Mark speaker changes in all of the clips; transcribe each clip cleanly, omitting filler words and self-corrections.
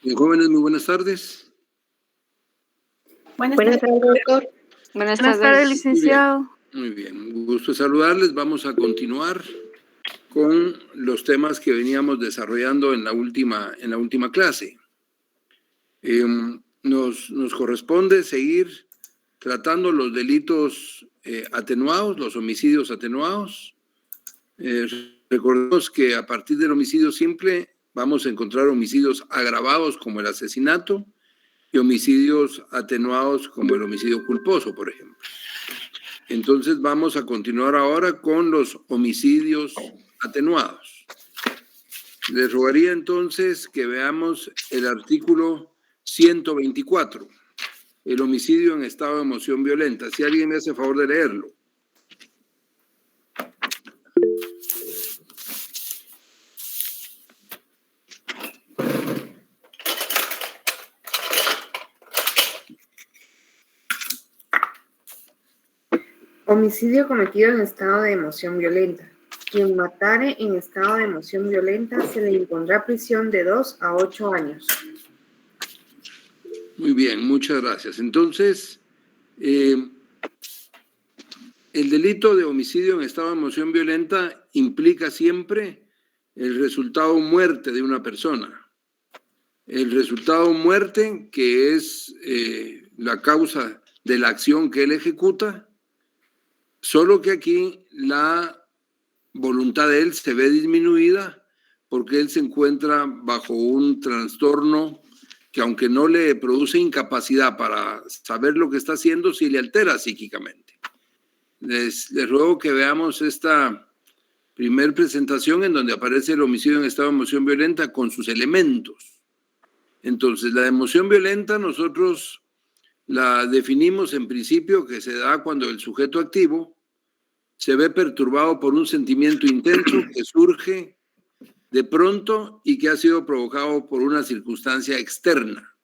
Speaker 1: Jóvenes, muy buenas tardes.
Speaker 2: Buenas tardes, doctor.
Speaker 3: Buenas tardes, licenciado.
Speaker 1: Muy bien, un gusto saludarles. Vamos a continuar con los temas que veníamos desarrollando en la última clase. Nos corresponde seguir tratando los delitos atenuados, los homicidios atenuados. Recordemos que a partir del homicidio simple vamos a encontrar homicidios agravados como el asesinato y homicidios atenuados como el homicidio culposo, por ejemplo. Entonces vamos a continuar ahora con los homicidios atenuados. Les rogaría entonces que veamos el artículo 124, el homicidio en estado de emoción violenta. Si alguien me hace favor de leerlo.
Speaker 2: Homicidio cometido en estado de emoción violenta. Quien matare en estado de emoción violenta se le impondrá prisión de 2 a 8 años.
Speaker 1: Muy bien, muchas gracias. Entonces, el delito de homicidio en estado de emoción violenta implica siempre el resultado muerte de una persona. El resultado muerte, que es la causa de la acción que él ejecuta, solo que aquí la voluntad de él se ve disminuida porque él se encuentra bajo un trastorno que, aunque no le produce incapacidad para saber lo que está haciendo, sí le altera psíquicamente. Les ruego que veamos esta primer presentación en donde aparece el homicidio en estado de emoción violenta con sus elementos. Entonces, la emoción violenta nosotros la definimos en principio que se da cuando el sujeto activo se ve perturbado por un sentimiento intenso que surge de pronto y que ha sido provocado por una circunstancia externa.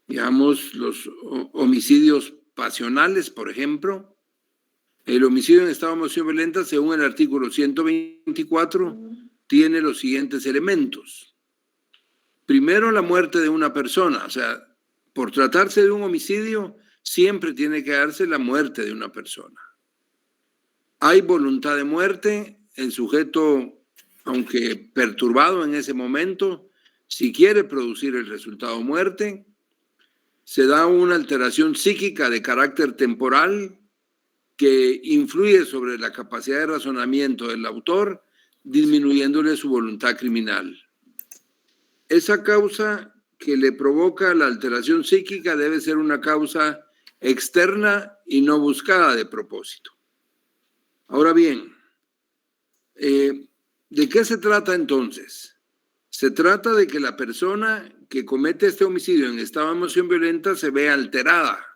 Speaker 1: Digamos, los homicidios pasionales, por ejemplo. El homicidio en estado de emoción violenta, según el artículo 124, tiene los siguientes elementos. Primero, la muerte de una persona. O sea, por tratarse de un homicidio, siempre tiene que darse la muerte de una persona. Hay voluntad de muerte, el sujeto, aunque perturbado en ese momento, si quiere producir el resultado muerte, se da una alteración psíquica de carácter temporal que influye sobre la capacidad de razonamiento del autor, disminuyéndole su voluntad criminal. Esa causa que le provoca la alteración psíquica debe ser una causa externa y no buscada de propósito. Ahora bien, ¿de qué se trata entonces? Se trata de que la persona que comete este homicidio en estado de emoción violenta se ve alterada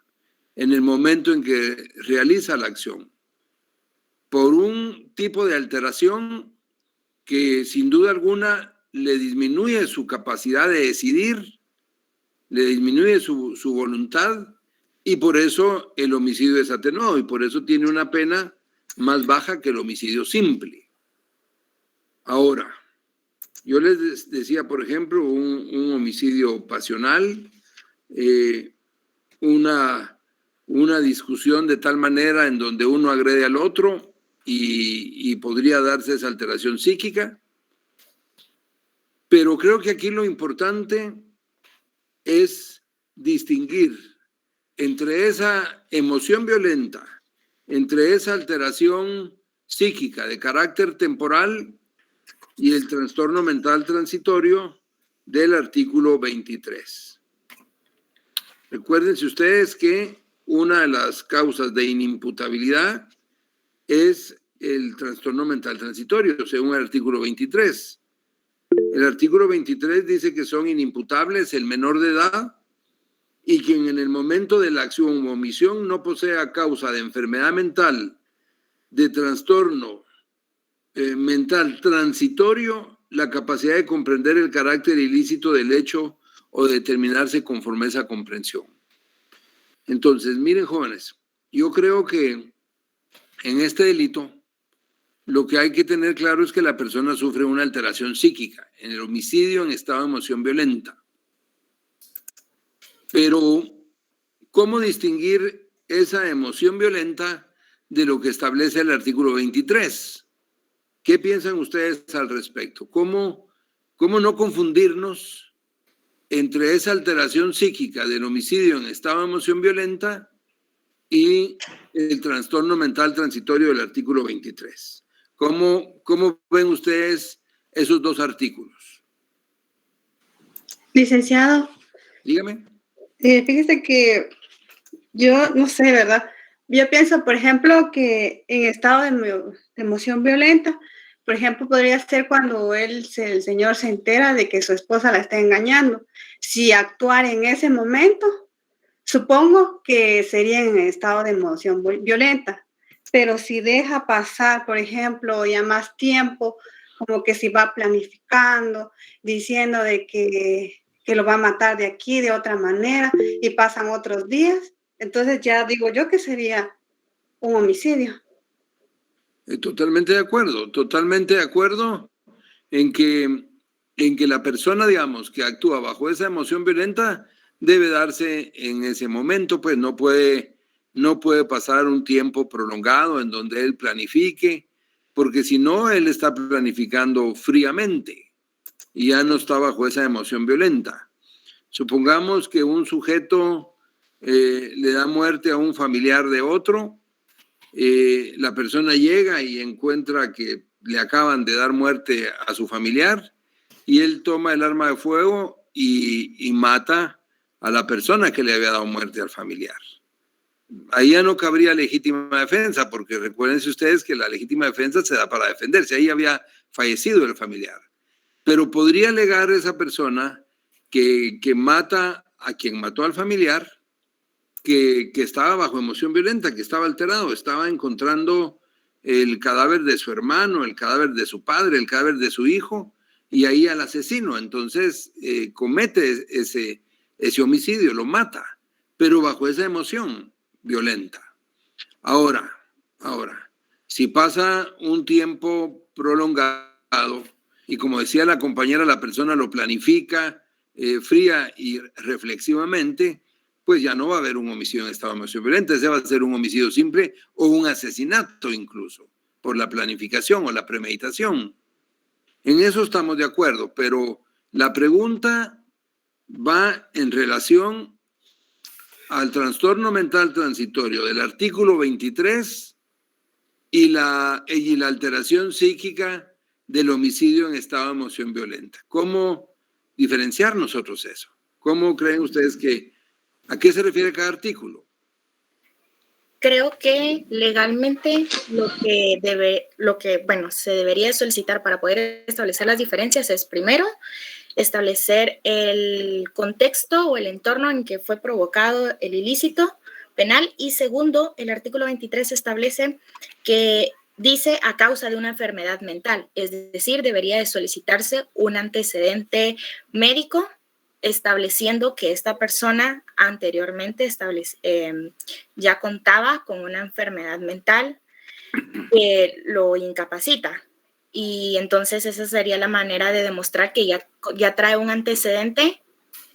Speaker 1: en el momento en que realiza la acción por un tipo de alteración que sin duda alguna le disminuye su capacidad de decidir, le disminuye su voluntad y por eso el homicidio es atenuado y por eso tiene una pena más baja que el homicidio simple. Ahora, yo les decía, por ejemplo, un homicidio pasional, una discusión de tal manera en donde uno agrede al otro y podría darse esa alteración psíquica. Pero creo que aquí lo importante es distinguir entre esa emoción violenta, entre esa alteración psíquica de carácter temporal y el trastorno mental transitorio del artículo 23. Recuérdense ustedes que una de las causas de inimputabilidad es el trastorno mental transitorio, según el artículo 23. El artículo 23 dice que son inimputables el menor de edad y quien en el momento de la acción o omisión no posea causa de enfermedad mental, de trastorno mental transitorio, la capacidad de comprender el carácter ilícito del hecho o determinarse conforme a esa comprensión. Entonces, miren, jóvenes, yo creo que en este delito lo que hay que tener claro es que la persona sufre una alteración psíquica en el homicidio en estado de emoción violenta. Pero, ¿cómo distinguir esa emoción violenta de lo que establece el artículo 23? ¿Qué piensan ustedes al respecto? ¿Cómo no confundirnos entre esa alteración psíquica del homicidio en estado de emoción violenta y el trastorno mental transitorio del artículo 23? ¿Cómo ven ustedes esos dos artículos?
Speaker 4: Licenciado.
Speaker 1: Dígame.
Speaker 4: Fíjese que yo no sé, ¿verdad? Yo pienso, por ejemplo, que en estado de emoción violenta, por ejemplo, podría ser cuando el señor se entera de que su esposa la está engañando. Si actuar en ese momento, supongo que sería en estado de emoción violenta. Pero si deja pasar, por ejemplo, ya más tiempo, como que si va planificando, diciendo de que lo va a matar de aquí, de otra manera, y pasan otros días, entonces ya digo yo que sería un homicidio.
Speaker 1: Totalmente de acuerdo en que la persona, digamos, que actúa bajo esa emoción violenta debe darse en ese momento, pues no puede pasar un tiempo prolongado en donde él planifique, porque si no, él está planificando fríamente y ya no está bajo esa emoción violenta. Supongamos que un sujeto le da muerte a un familiar de otro, la persona llega y encuentra que le acaban de dar muerte a su familiar y él toma el arma de fuego y mata a la persona que le había dado muerte al familiar. Ahí ya no cabría legítima defensa, porque recuérdense ustedes que la legítima defensa se da para defenderse. Ahí había fallecido el familiar. Pero podría alegar esa persona que mata a quien mató al familiar, que estaba bajo emoción violenta, que estaba alterado, estaba encontrando el cadáver de su hermano, el cadáver de su padre, el cadáver de su hijo, y ahí al asesino. Entonces comete ese homicidio, lo mata, pero bajo esa emoción violenta. Ahora, si pasa un tiempo prolongado y, como decía la compañera, la persona lo planifica fría y reflexivamente, pues ya no va a haber un homicidio en estado de emoción violenta, ese va a ser un homicidio simple o un asesinato incluso, por la planificación o la premeditación. En eso estamos de acuerdo, pero la pregunta va en relación al trastorno mental transitorio del artículo 23 y la alteración psíquica del homicidio en estado de emoción violenta. ¿Cómo diferenciar nosotros eso? ¿Cómo creen ustedes a qué se refiere cada artículo?
Speaker 5: Creo que legalmente lo que se debería solicitar para poder establecer las diferencias es, primero, establecer el contexto o el entorno en que fue provocado el ilícito penal, y segundo, el artículo 23 establece que dice a causa de una enfermedad mental, es decir, debería de solicitarse un antecedente médico estableciendo que esta persona anteriormente ya contaba con una enfermedad mental que lo incapacita. Y entonces esa sería la manera de demostrar que ya trae un antecedente,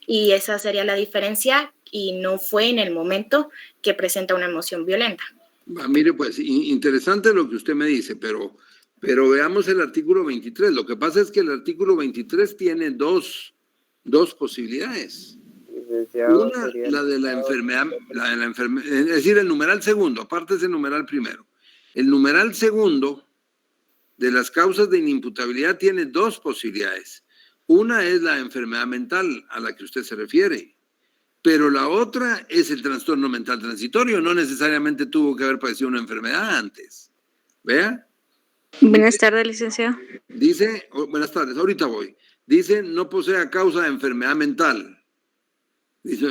Speaker 5: y esa sería la diferencia, y no fue en el momento que presenta una emoción violenta.
Speaker 1: Mire, pues interesante lo que usted me dice, pero veamos el artículo 23. Lo que pasa es que el artículo 23 tiene dos posibilidades. Una, la de la enfermedad, es decir, el numeral segundo, aparte es el numeral primero. El numeral segundo de las causas de inimputabilidad tiene dos posibilidades. Una es la enfermedad mental a la que usted se refiere, pero la otra es el trastorno mental transitorio. No necesariamente tuvo que haber padecido una enfermedad antes. ¿Vea?
Speaker 3: Buenas tardes, licenciado.
Speaker 1: Dice, buenas tardes, ahorita voy. Dice, no posee a causa de enfermedad mental. Dice,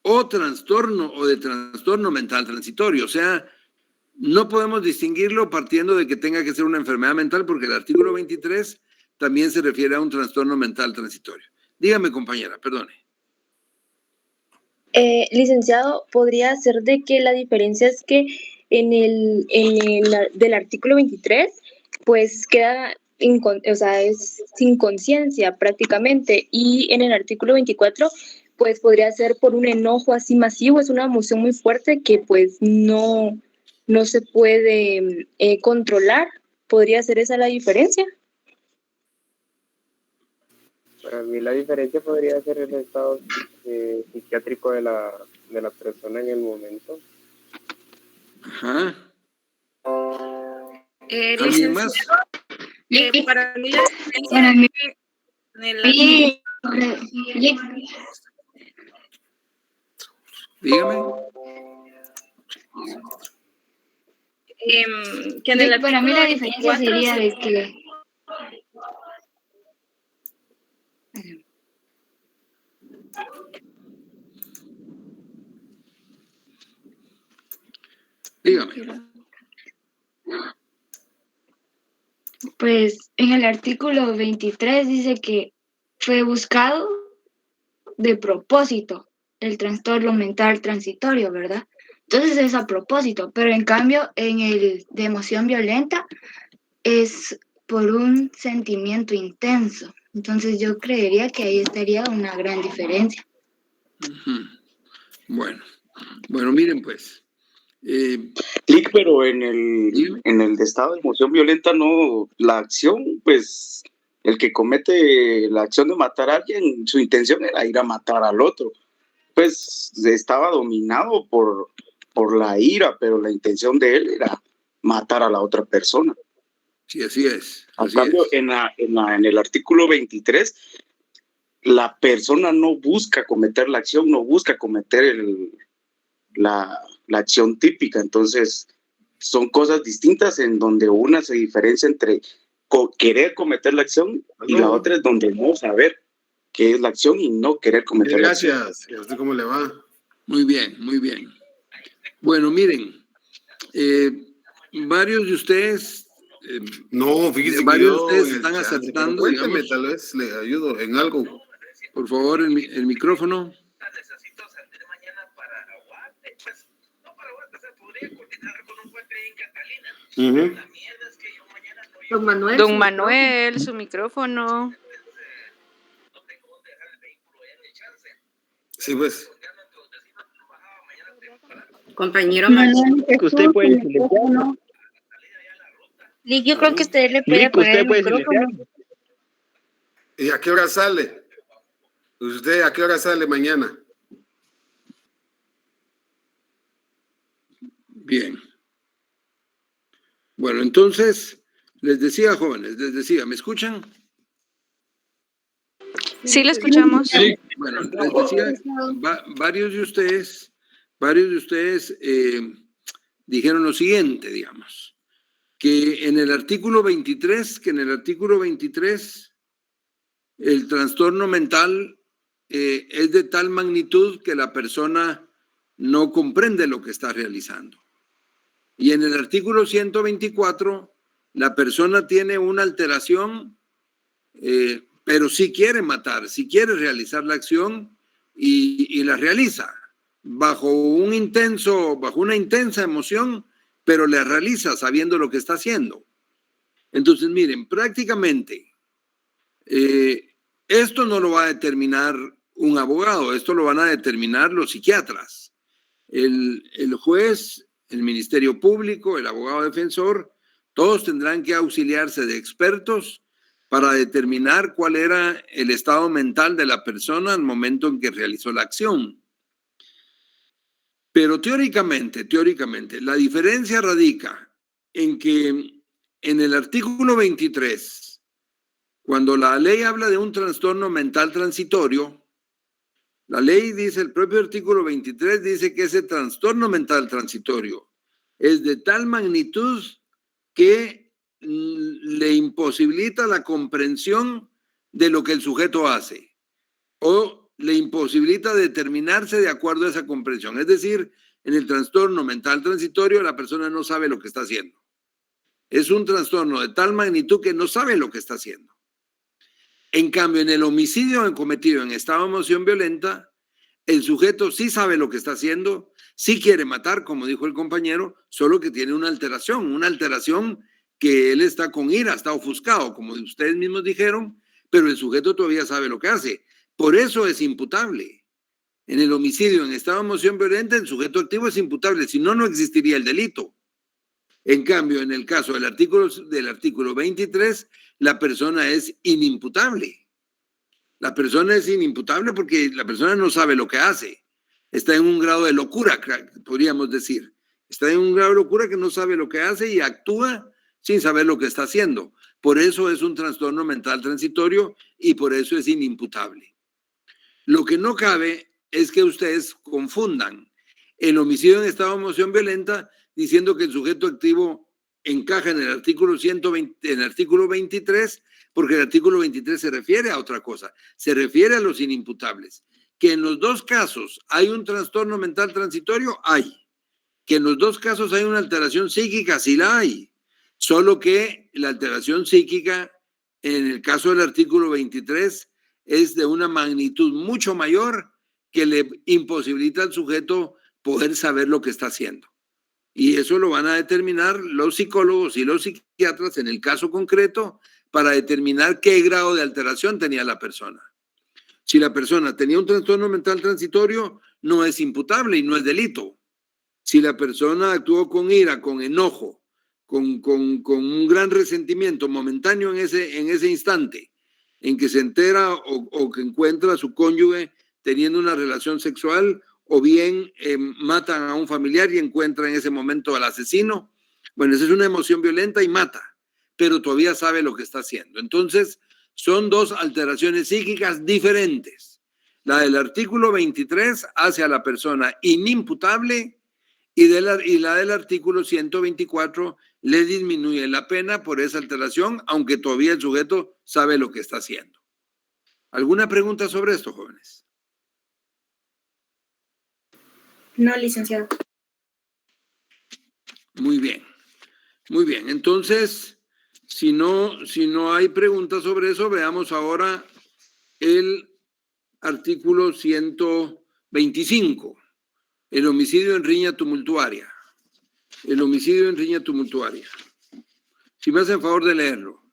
Speaker 1: o de trastorno mental transitorio. O sea, no podemos distinguirlo partiendo de que tenga que ser una enfermedad mental, porque el artículo 23 también se refiere a un trastorno mental transitorio. Dígame, compañera, perdone.
Speaker 6: Licenciado, podría ser de que la diferencia es que del artículo 23, pues queda, es sin conciencia prácticamente, y en el artículo 24, pues podría ser por un enojo así masivo, es una emoción muy fuerte que pues no se puede controlar. ¿Podría ser esa la diferencia?
Speaker 7: Para mí la diferencia podría ser el estado psiquiátrico de la persona en el momento.
Speaker 1: Ajá.
Speaker 5: ¿Alguien
Speaker 1: más?
Speaker 5: Para mí la diferencia en el
Speaker 1: Dígame.
Speaker 5: que en el
Speaker 8: para mí la diferencia sería de que
Speaker 1: Dígame.
Speaker 8: pues en el artículo 23 dice que fue buscado de propósito el trastorno mental transitorio, ¿verdad? Entonces es a propósito, pero en cambio en el de emoción violenta es por un sentimiento intenso. Entonces yo creería que ahí estaría una gran diferencia.
Speaker 1: Bueno, miren pues.
Speaker 9: Lick, pero en el estado de emoción violenta no, la acción, pues el que comete la acción de matar a alguien, su intención era ir a matar al otro, pues estaba dominado por la ira, pero la intención de él era matar a la otra persona.
Speaker 1: Sí, así es.
Speaker 9: A cambio, en el artículo 23, la persona no busca cometer la acción, no busca cometer la acción típica. Entonces, son cosas distintas en donde una se diferencia entre querer cometer la acción y la otra es donde no saber qué es la acción y no querer cometer la acción.
Speaker 10: Gracias. ¿Y a usted cómo le va?
Speaker 1: Muy bien, muy bien. Bueno, miren, varios de ustedes...
Speaker 10: no, fíjese
Speaker 1: varios
Speaker 10: que
Speaker 1: de ustedes están acertando, digamos.
Speaker 10: Tal vez le ayudo en algo.
Speaker 1: Por favor, el micrófono.
Speaker 3: Don Manuel, su micrófono.
Speaker 10: Sí, pues.
Speaker 2: Compañero
Speaker 7: Usted puede silenciar.
Speaker 6: Lick, yo creo que usted le puede poner el micrófono.
Speaker 10: ¿Y a qué hora sale? ¿Usted a qué hora sale mañana?
Speaker 1: Bien. Bueno, entonces, les decía, jóvenes, ¿me escuchan?
Speaker 3: Sí, le escuchamos.
Speaker 1: Sí. Bueno, les decía, varios de ustedes dijeron lo siguiente, digamos, que en el artículo 23, el trastorno mental es de tal magnitud que la persona no comprende lo que está realizando. Y en el artículo 124, la persona tiene una alteración, pero sí quiere matar, sí quiere realizar la acción y la realiza bajo una intensa emoción, pero la realiza sabiendo lo que está haciendo. Entonces, miren, prácticamente esto no lo va a determinar un abogado, esto lo van a determinar los psiquiatras. El juez, el Ministerio Público, el abogado defensor, todos tendrán que auxiliarse de expertos para determinar cuál era el estado mental de la persona al momento en que realizó la acción. Pero teóricamente, la diferencia radica en que en el artículo 23, cuando la ley habla de un trastorno mental transitorio, la ley dice, el propio artículo 23 dice que ese trastorno mental transitorio es de tal magnitud que le imposibilita la comprensión de lo que el sujeto hace o le imposibilita determinarse de acuerdo a esa comprensión. Es decir, en el trastorno mental transitorio la persona no sabe lo que está haciendo. Es un trastorno de tal magnitud que no sabe lo que está haciendo. En cambio, en el homicidio cometido en estado de emoción violenta, el sujeto sí sabe lo que está haciendo, sí quiere matar, como dijo el compañero, solo que tiene una alteración que él está con ira, está ofuscado, como ustedes mismos dijeron, pero el sujeto todavía sabe lo que hace. Por eso es imputable. En el homicidio en estado de emoción violenta, el sujeto activo es imputable, si no, no existiría el delito. En cambio, en el caso del artículo 23, la persona es inimputable. La persona es inimputable porque la persona no sabe lo que hace. Está en un grado de locura, podríamos decir. Está en un grado de locura que no sabe lo que hace y actúa sin saber lo que está haciendo. Por eso es un trastorno mental transitorio y por eso es inimputable. Lo que no cabe es que ustedes confundan el homicidio en estado de emoción violenta diciendo que el sujeto activo encaja en el artículo 120, en el artículo 23, porque el artículo 23 se refiere a otra cosa, se refiere a los inimputables. Que en los dos casos hay un trastorno mental transitorio, hay. Que en los dos casos hay una alteración psíquica, sí la hay. Solo que la alteración psíquica, en el caso del artículo 23, es de una magnitud mucho mayor que le imposibilita al sujeto poder saber lo que está haciendo. Y eso lo van a determinar los psicólogos y los psiquiatras en el caso concreto para determinar qué grado de alteración tenía la persona. Si la persona tenía un trastorno mental transitorio, no es imputable y no es delito. Si la persona actuó con ira, con enojo, con un gran resentimiento momentáneo en ese instante, en que se entera o que encuentra a su cónyuge teniendo una relación sexual, o bien matan a un familiar y encuentran en ese momento al asesino, bueno, esa es una emoción violenta y mata, pero todavía sabe lo que está haciendo. Entonces, son dos alteraciones psíquicas diferentes. La del artículo 23 hace a la persona inimputable y la del artículo 124 le disminuye la pena por esa alteración, aunque todavía el sujeto sabe lo que está haciendo. ¿Alguna pregunta sobre esto, jóvenes?
Speaker 5: No, licenciado.
Speaker 1: Muy bien, muy bien. Entonces, si no hay preguntas sobre eso, veamos ahora el artículo 125, el homicidio en riña tumultuaria. El homicidio en riña tumultuaria. Si me hacen favor de leerlo.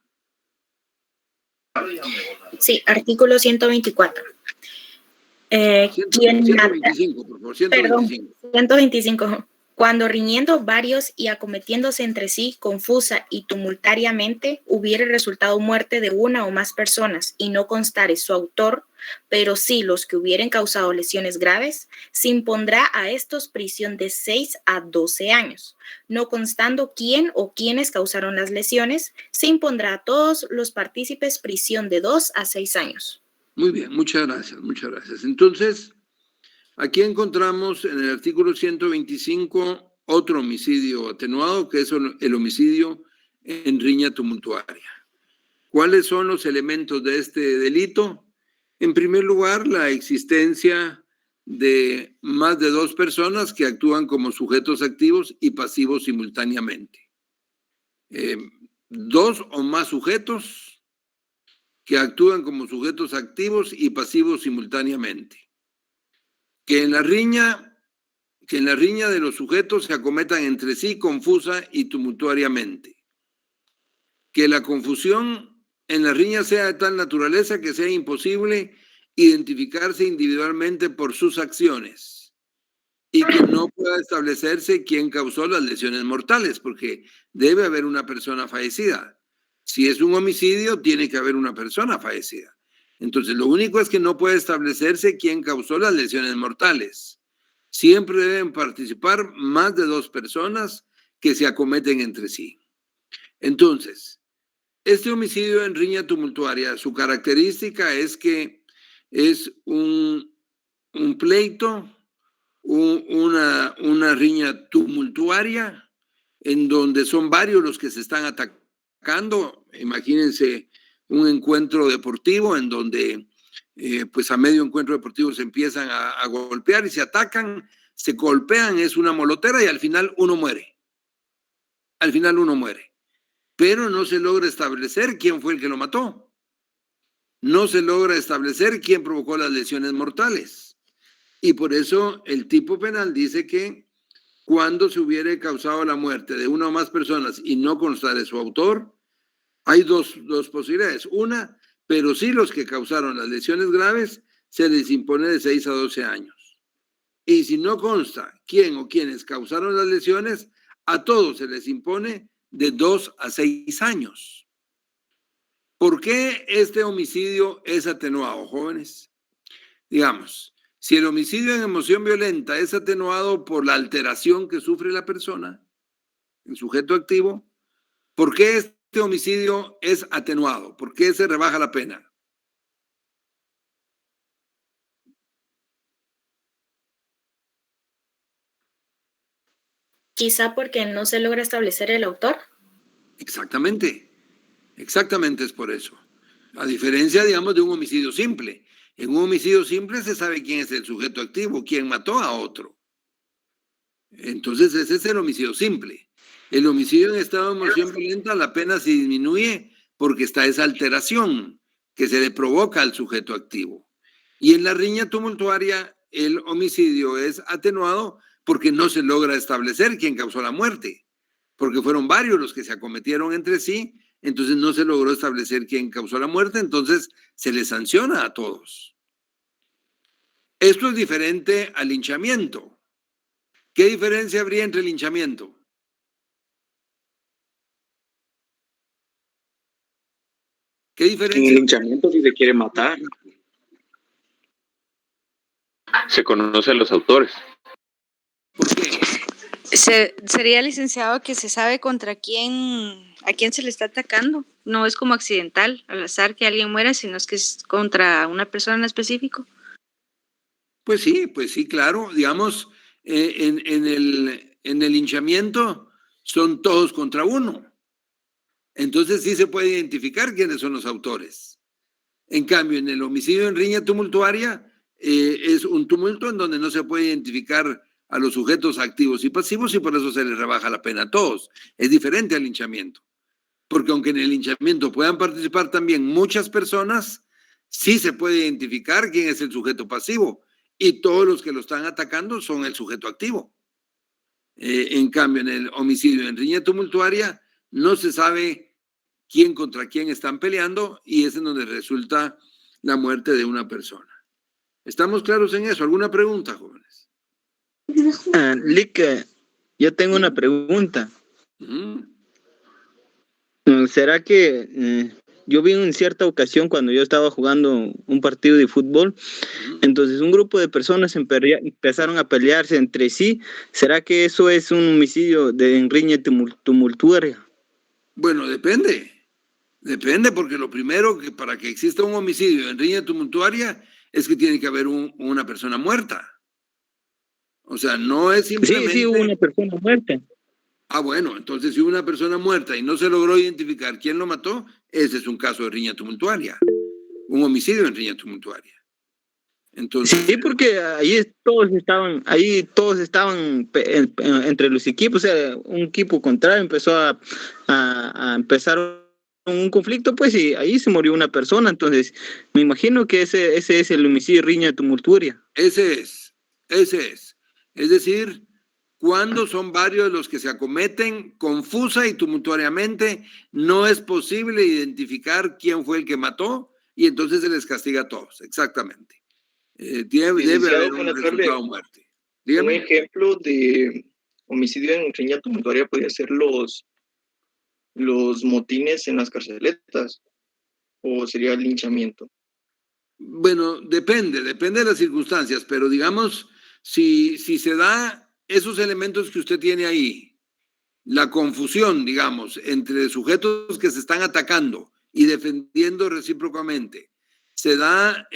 Speaker 5: Sí, artículo 124.
Speaker 1: 125, por favor, 125.
Speaker 5: Perdón, 125. Cuando riñendo varios y acometiéndose entre sí confusa y tumultariamente hubiere resultado muerte de una o más personas y no constare su autor, pero sí los que hubieren causado lesiones graves, se impondrá a estos prisión de 6 a 12 años. No constando quién o quiénes causaron las lesiones, se impondrá a todos los partícipes prisión de 2 a 6 años.
Speaker 1: Muy bien, muchas gracias, muchas gracias. Entonces, aquí encontramos en el artículo 125 otro homicidio atenuado, que es el homicidio en riña tumultuaria. ¿Cuáles son los elementos de este delito? En primer lugar, la existencia de más de dos personas que actúan como sujetos activos y pasivos simultáneamente. Dos o más sujetos que actúan como sujetos activos y pasivos simultáneamente. Que en la riña de los sujetos se acometan entre sí confusa y tumultuariamente. Que la confusión en la riña sea de tal naturaleza que sea imposible identificarse individualmente por sus acciones y que no pueda establecerse quién causó las lesiones mortales, porque debe haber una persona fallecida. Si es un homicidio, tiene que haber una persona fallecida. Entonces, lo único es que no puede establecerse quién causó las lesiones mortales. Siempre deben participar más de dos personas que se acometen entre sí. Entonces, este homicidio en riña tumultuaria, su característica es que es un pleito, una riña tumultuaria, en donde son varios los que se están atacando. Imagínense un encuentro deportivo en donde pues a medio encuentro deportivo se empiezan a golpear y se atacan, se golpean, es una molotera y al final uno muere. Al final uno muere. Pero no se logra establecer quién fue el que lo mató. No se logra establecer quién provocó las lesiones mortales. Y por eso el tipo penal dice que cuando se hubiere causado la muerte de una o más personas y no constare su autor, hay dos posibilidades. Una, pero sí los que causaron las lesiones graves, se les impone de 6 a 12 años. Y si no consta quién o quiénes causaron las lesiones, a todos se les impone de 2 a 6 años. ¿Por qué este homicidio es atenuado, jóvenes? Digamos, si el homicidio en emoción violenta es atenuado por la alteración que sufre la persona, el sujeto activo, ¿por qué este homicidio es atenuado? ¿Por qué se rebaja la pena?
Speaker 5: Quizá porque no se logra establecer el autor.
Speaker 1: Exactamente es por eso. A diferencia, digamos, de un homicidio simple. En un homicidio simple se sabe quién es el sujeto activo, quién mató a otro. Entonces ese es el homicidio simple. El homicidio en estado de emoción violenta, la pena se disminuye porque está esa alteración que se le provoca al sujeto activo. Y en la riña tumultuaria, el homicidio es atenuado porque no se logra establecer quién causó la muerte, porque fueron varios los que se acometieron entre sí, entonces no se logró establecer quién causó la muerte, entonces se les sanciona a todos. Esto es diferente al linchamiento. ¿Qué diferencia habría entre el linchamiento? ¿Qué diferencia?
Speaker 9: En el linchamiento, si se quiere matar,
Speaker 11: se conocen los autores.
Speaker 1: ¿Por qué?
Speaker 3: Sería, licenciado, que se sabe a quién se le está atacando. No es como accidental, al azar que alguien muera, sino es que es contra una persona en específico.
Speaker 1: Pues sí, claro. Digamos, en el linchamiento son todos contra uno. Entonces sí se puede identificar quiénes son los autores. En cambio, en el homicidio en riña tumultuaria es un tumulto en donde no se puede identificar a los sujetos activos y pasivos y por eso se les rebaja la pena a todos. Es diferente al linchamiento. Porque aunque en el linchamiento puedan participar también muchas personas, sí se puede identificar quién es el sujeto pasivo y todos los que lo están atacando son el sujeto activo. En cambio, en el homicidio en riña tumultuaria no se sabe quién contra quién están peleando y es en donde resulta la muerte de una persona. ¿Estamos claros en eso? ¿Alguna pregunta, jóvenes?
Speaker 12: Lick, yo tengo una pregunta. ¿Será que yo vi en cierta ocasión cuando yo estaba jugando un partido de fútbol, entonces un grupo de personas empezaron a pelearse entre sí? ¿Será que eso es un homicidio en riña tumultuaria?
Speaker 1: Bueno, depende. Depende, porque lo primero que para que exista un homicidio en riña tumultuaria es que tiene que haber una persona muerta. O sea, no es simplemente...
Speaker 12: Sí, hubo una persona muerta.
Speaker 1: Ah, bueno, entonces si hubo una persona muerta y no se logró identificar quién lo mató, ese es un caso de riña tumultuaria. Un homicidio en riña tumultuaria. Entonces,
Speaker 12: sí, porque ahí todos estaban entre los equipos, o sea, un equipo contrario empezó a empezar un conflicto, pues, y ahí se murió una persona. Entonces, me imagino que ese es el homicidio de riña tumultuaria.
Speaker 1: Ese es. Es decir, cuando son varios los que se acometen confusa y tumultuariamente, no es posible identificar quién fue el que mató y entonces se les castiga a todos, exactamente. Debe haber un resultado de muerte. Dígame.
Speaker 13: Un ejemplo de homicidio en riña tumultuaria podría ser los motines en las carceletas, o sería el linchamiento.
Speaker 1: Bueno, depende de las circunstancias, pero digamos, si se da esos elementos que usted tiene ahí, la confusión, digamos, entre sujetos que se están atacando y defendiendo recíprocamente, se da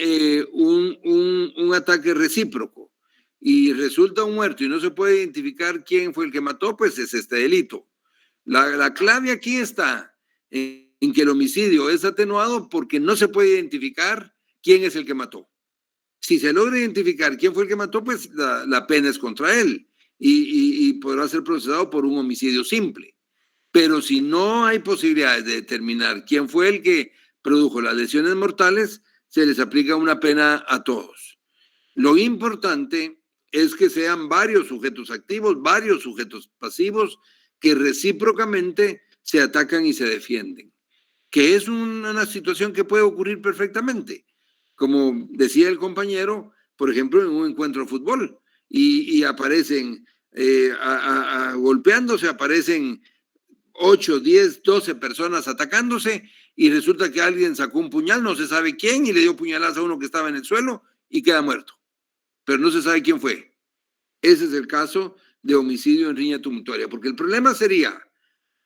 Speaker 1: un ataque recíproco y resulta un muerto y no se puede identificar quién fue el que mató, pues es este delito. La clave aquí está en que el homicidio es atenuado porque no se puede identificar quién es el que mató. Si se logra identificar quién fue el que mató, pues la pena es contra él y podrá ser procesado por un homicidio simple. Pero si no hay posibilidades de determinar quién fue el que produjo las lesiones mortales, se les aplica una pena a todos. Lo importante es que sean varios sujetos activos, varios sujetos pasivos que recíprocamente se atacan y se defienden, que es una situación que puede ocurrir perfectamente. Como decía el compañero, por ejemplo, en un encuentro de fútbol, y aparecen golpeándose, aparecen 8, 10, 12 personas atacándose y resulta que alguien sacó un puñal, no se sabe quién, y le dio puñalazo a uno que estaba en el suelo y queda muerto. Pero no se sabe quién fue. Ese es el caso de homicidio en riña tumultuaria, porque el problema sería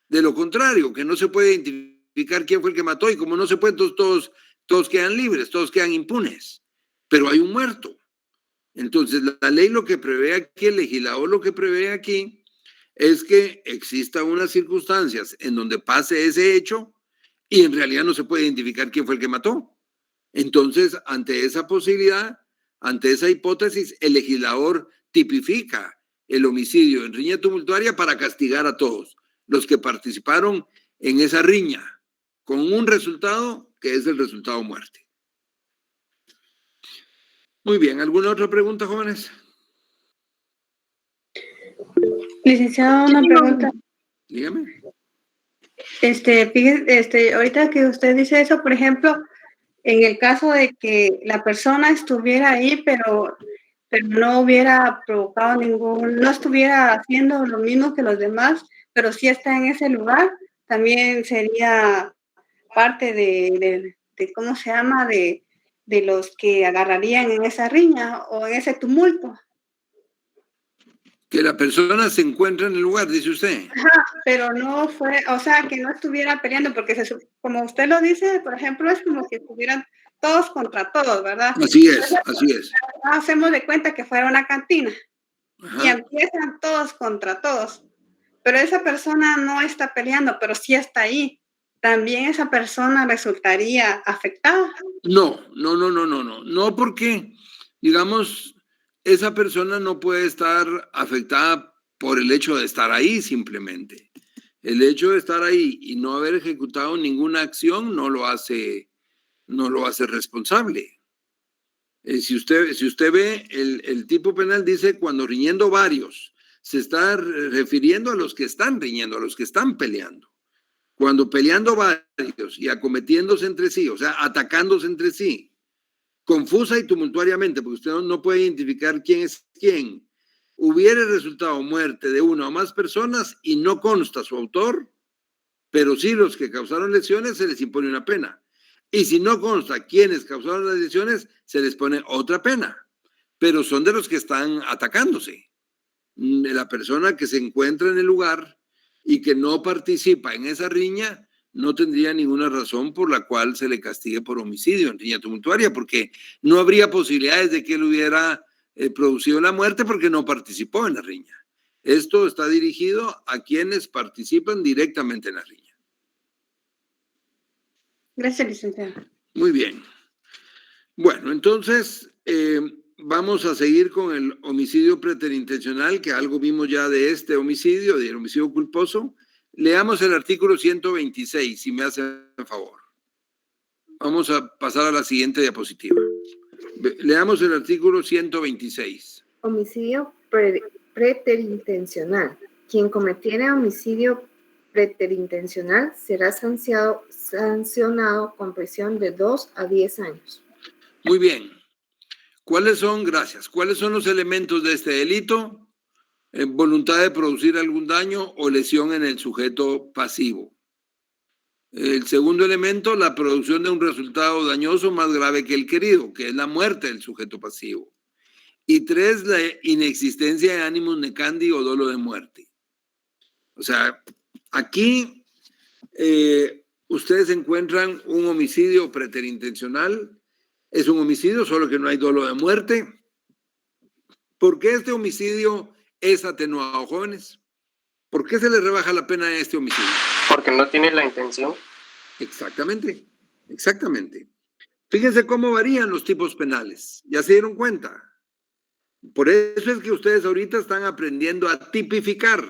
Speaker 1: de lo contrario, que no se puede identificar quién fue el que mató y como no se puede, todos quedan libres, todos quedan impunes, pero hay un muerto. Entonces la ley lo que prevé aquí, el legislador lo que prevé aquí es que exista unas circunstancias en donde pase ese hecho y en realidad no se puede identificar quién fue el que mató. Entonces, ante esa posibilidad, ante esa hipótesis, el legislador tipifica el homicidio en riña tumultuaria para castigar a todos los que participaron en esa riña, con un resultado que es el resultado muerte. Muy bien, ¿alguna otra pregunta, jóvenes?
Speaker 4: Licenciado, una pregunta.
Speaker 1: Dígame.
Speaker 4: Fíjese, ahorita que usted dice eso, por ejemplo, en el caso de que la persona estuviera ahí, pero no hubiera provocado no estuviera haciendo lo mismo que los demás, pero sí está en ese lugar, también sería parte de ¿cómo se llama? De los que agarrarían en esa riña o en ese tumulto.
Speaker 1: Que la persona se encuentra en el lugar, dice usted.
Speaker 4: Ajá, pero no fue, o sea, que no estuviera peleando, porque como usted lo dice, por ejemplo, es como que estuvieran todos contra todos, ¿verdad?
Speaker 1: Así es, así es.
Speaker 4: Hacemos de cuenta que fuera una cantina.
Speaker 1: Ajá.
Speaker 4: Y empiezan todos contra todos. Pero esa persona no está peleando, pero sí está ahí. ¿También esa persona resultaría afectada?
Speaker 1: No, porque, digamos, esa persona no puede estar afectada por el hecho de estar ahí simplemente. El hecho de estar ahí y no haber ejecutado ninguna acción no lo hace responsable. Si usted ve, el tipo penal dice cuando riñendo varios, se está refiriendo a los que están riñendo, a los que están peleando. Cuando peleando varios y acometiéndose entre sí, o sea, atacándose entre sí, confusa y tumultuariamente, porque usted no puede identificar quién es quién, hubiera resultado muerte de una o más personas y no consta su autor, pero sí los que causaron lesiones se les impone una pena. Y si no consta quiénes causaron las lesiones, se les pone otra pena. Pero son de los que están atacándose. La persona que se encuentra en el lugar y que no participa en esa riña no tendría ninguna razón por la cual se le castigue por homicidio en riña tumultuaria, porque no habría posibilidades de que él hubiera producido la muerte porque no participó en la riña. Esto está dirigido a quienes participan directamente en la riña.
Speaker 4: Gracias, licenciado.
Speaker 1: Muy bien. Bueno, entonces vamos a seguir con el homicidio preterintencional, que algo vimos ya de este homicidio, del homicidio culposo. Leamos el artículo 126, si me hacen favor. Vamos a pasar a la siguiente diapositiva. Leamos el artículo 126.
Speaker 2: Homicidio preterintencional. Quien cometiera homicidio preterintencional será sancionado con prisión de 2 a 10 años.
Speaker 1: Muy bien. ¿Cuáles son los elementos de este delito? Voluntad de producir algún daño o lesión en el sujeto pasivo. El segundo elemento, la producción de un resultado dañoso más grave que el querido, que es la muerte del sujeto pasivo. Y 3, la inexistencia de ánimos necandi o dolo de muerte. O sea, aquí ustedes encuentran un homicidio preterintencional. Es un homicidio, solo que no hay dolo de muerte. ¿Por qué este homicidio es atenuado, jóvenes? ¿Por qué se le rebaja la pena a este homicidio?
Speaker 7: Porque no tiene la intención.
Speaker 1: Exactamente, exactamente. Fíjense cómo varían los tipos penales. ¿Ya se dieron cuenta? Por eso es que ustedes ahorita están aprendiendo a tipificar.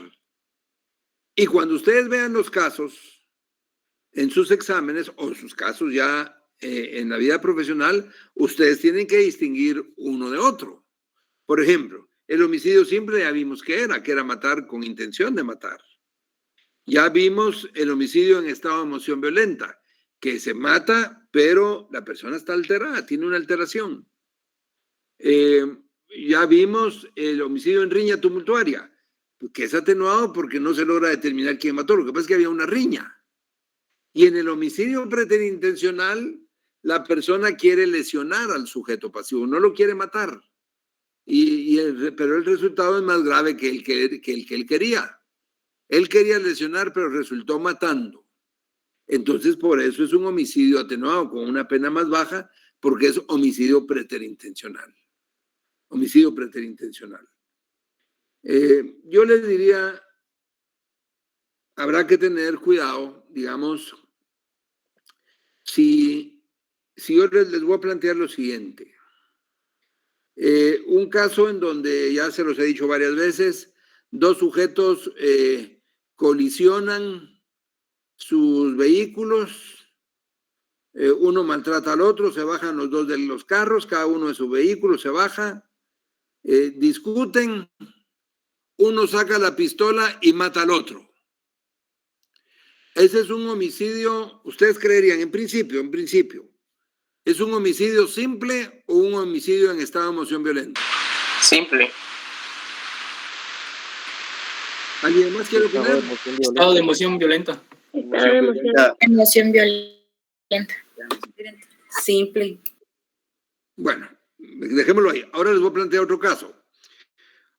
Speaker 1: Y cuando ustedes vean los casos en sus exámenes o sus casos ya en la vida profesional, ustedes tienen que distinguir uno de otro. Por ejemplo, el homicidio simple ya vimos que era matar con intención de matar. Ya vimos el homicidio en estado de emoción violenta, que se mata, pero la persona está alterada, tiene una alteración. ya vimos el homicidio en riña tumultuaria, que es atenuado porque no se logra determinar quién mató. Lo que pasa es que había una riña. Y en el homicidio preterintencional, la persona quiere lesionar al sujeto pasivo, no lo quiere matar. Pero el resultado es más grave que el que él quería. Él quería lesionar, pero resultó matando. Entonces, por eso es un homicidio atenuado, con una pena más baja, porque es homicidio preterintencional. Homicidio preterintencional. Yo les diría, habrá que tener cuidado, digamos, si yo les voy a plantear lo siguiente. Un caso en donde, ya se los he dicho varias veces, dos sujetos colisionan sus vehículos, uno maltrata al otro, se bajan los dos de los carros, cada uno de su vehículo se baja, discuten, uno saca la pistola y mata al otro. Ese es un homicidio, ustedes creerían, en principio, ¿es un homicidio simple o un homicidio en estado de emoción violenta?
Speaker 14: Simple.
Speaker 1: ¿Alguien más quiere opinar?
Speaker 14: Estado de emoción violenta.
Speaker 5: Emoción violenta.
Speaker 2: Simple.
Speaker 1: Bueno, dejémoslo ahí. Ahora les voy a plantear otro caso.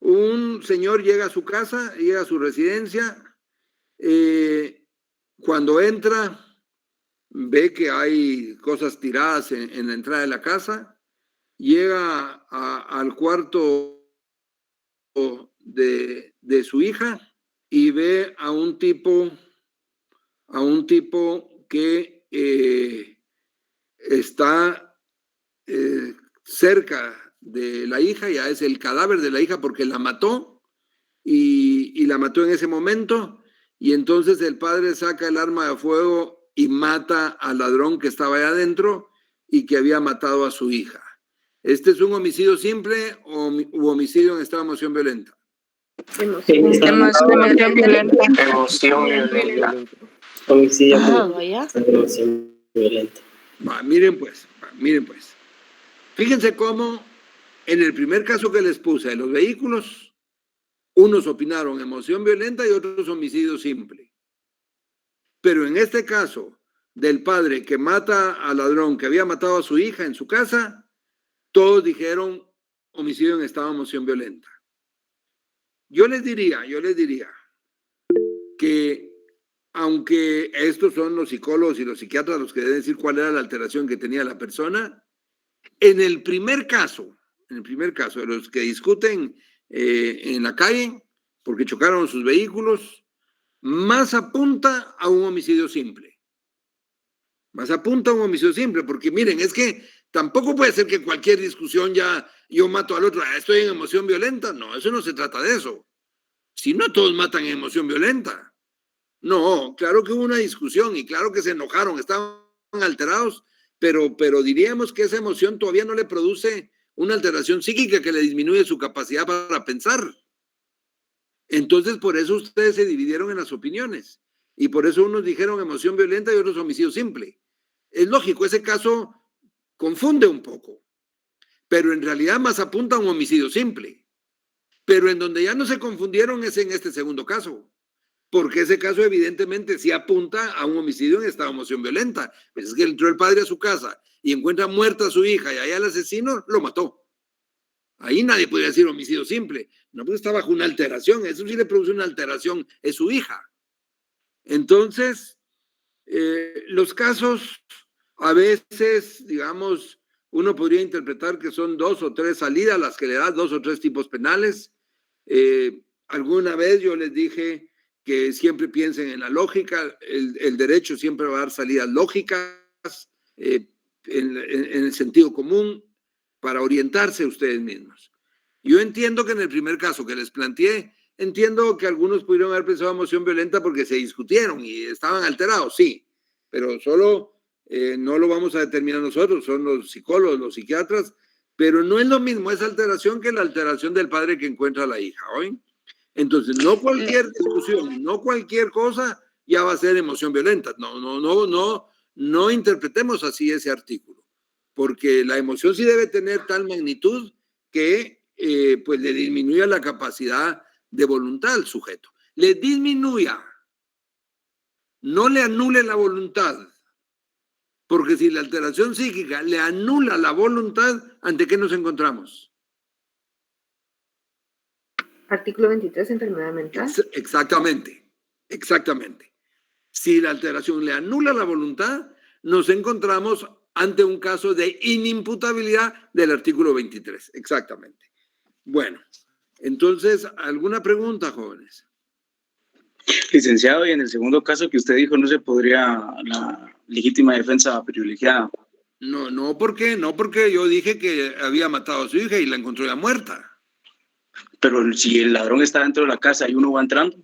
Speaker 1: Un señor llega a su casa, llega a su residencia, cuando entra, ve que hay cosas tiradas en la entrada de la casa, llega al cuarto de su hija y ve a un tipo que está cerca de la hija, ya es el cadáver de la hija porque la mató y la mató en ese momento, y entonces el padre saca el arma de fuego y mata al ladrón que estaba ahí adentro y que había matado a su hija. ¿Este es un homicidio simple o homicidio en estado de emoción violenta?
Speaker 5: Emoción violenta.
Speaker 14: Homicidio
Speaker 5: Emoción violenta.
Speaker 1: Miren pues. Fíjense cómo en el primer caso que les puse de los vehículos, unos opinaron emoción violenta y otros homicidio simple. Pero en este caso del padre que mata al ladrón que había matado a su hija en su casa, todos dijeron homicidio en estado de emoción violenta. Yo les diría que aunque estos son los psicólogos y los psiquiatras los que deben decir cuál era la alteración que tenía la persona, en el primer caso de los que discuten en la calle porque chocaron sus vehículos, más apunta a un homicidio simple. Porque miren, es que tampoco puede ser que cualquier discusión ya yo mato al otro, estoy en emoción violenta. No, eso no se trata de eso. Si no todos matan en emoción violenta. No, claro que hubo una discusión y claro que se enojaron, estaban alterados, pero diríamos que esa emoción todavía no le produce una alteración psíquica que le disminuye su capacidad para pensar. Entonces, por eso ustedes se dividieron en las opiniones y por eso unos dijeron emoción violenta y otros homicidio simple. Es lógico, ese caso confunde un poco, pero en realidad más apunta a un homicidio simple. Pero en donde ya no se confundieron es en este segundo caso, porque ese caso evidentemente sí apunta a un homicidio en estado de emoción violenta. Pues es que entró el padre a su casa y encuentra muerta a su hija y allá el asesino lo mató. Ahí nadie podría decir homicidio simple, no, porque está bajo una alteración, eso sí le produce una alteración, es su hija. Entonces, los casos a veces, digamos, uno podría interpretar que son 2 o 3 salidas las que le da, 2 o 3 tipos penales. Alguna vez yo les dije que siempre piensen en la lógica, el derecho siempre va a dar salidas lógicas, en el sentido común, para orientarse ustedes mismos. Yo entiendo que en el primer caso que les planteé, entiendo que algunos pudieron haber pensado emoción violenta porque se discutieron y estaban alterados, sí, pero solo no lo vamos a determinar nosotros, son los psicólogos, los psiquiatras, pero no es lo mismo esa alteración que la alteración del padre que encuentra a la hija, ¿oyen? Entonces, no cualquier discusión, no cualquier cosa ya va a ser emoción violenta. No interpretemos así ese artículo, porque la emoción sí debe tener tal magnitud que pues le disminuya la capacidad de voluntad al sujeto. Le disminuya, no le anule la voluntad, porque si la alteración psíquica le anula la voluntad, ¿ante qué nos encontramos?
Speaker 2: Artículo 23, enfermedad mental.
Speaker 1: Exactamente, exactamente. Si la alteración le anula la voluntad, nos encontramos ante un caso de inimputabilidad del artículo 23, exactamente. Bueno, entonces, ¿alguna pregunta, jóvenes?
Speaker 9: Licenciado, y en el segundo caso que usted dijo, ¿no se podría la legítima defensa privilegiada?
Speaker 1: No, ¿por qué? No, porque yo dije que había matado a su hija y la encontró ya muerta.
Speaker 9: Pero si el ladrón está dentro de la casa y uno va entrando.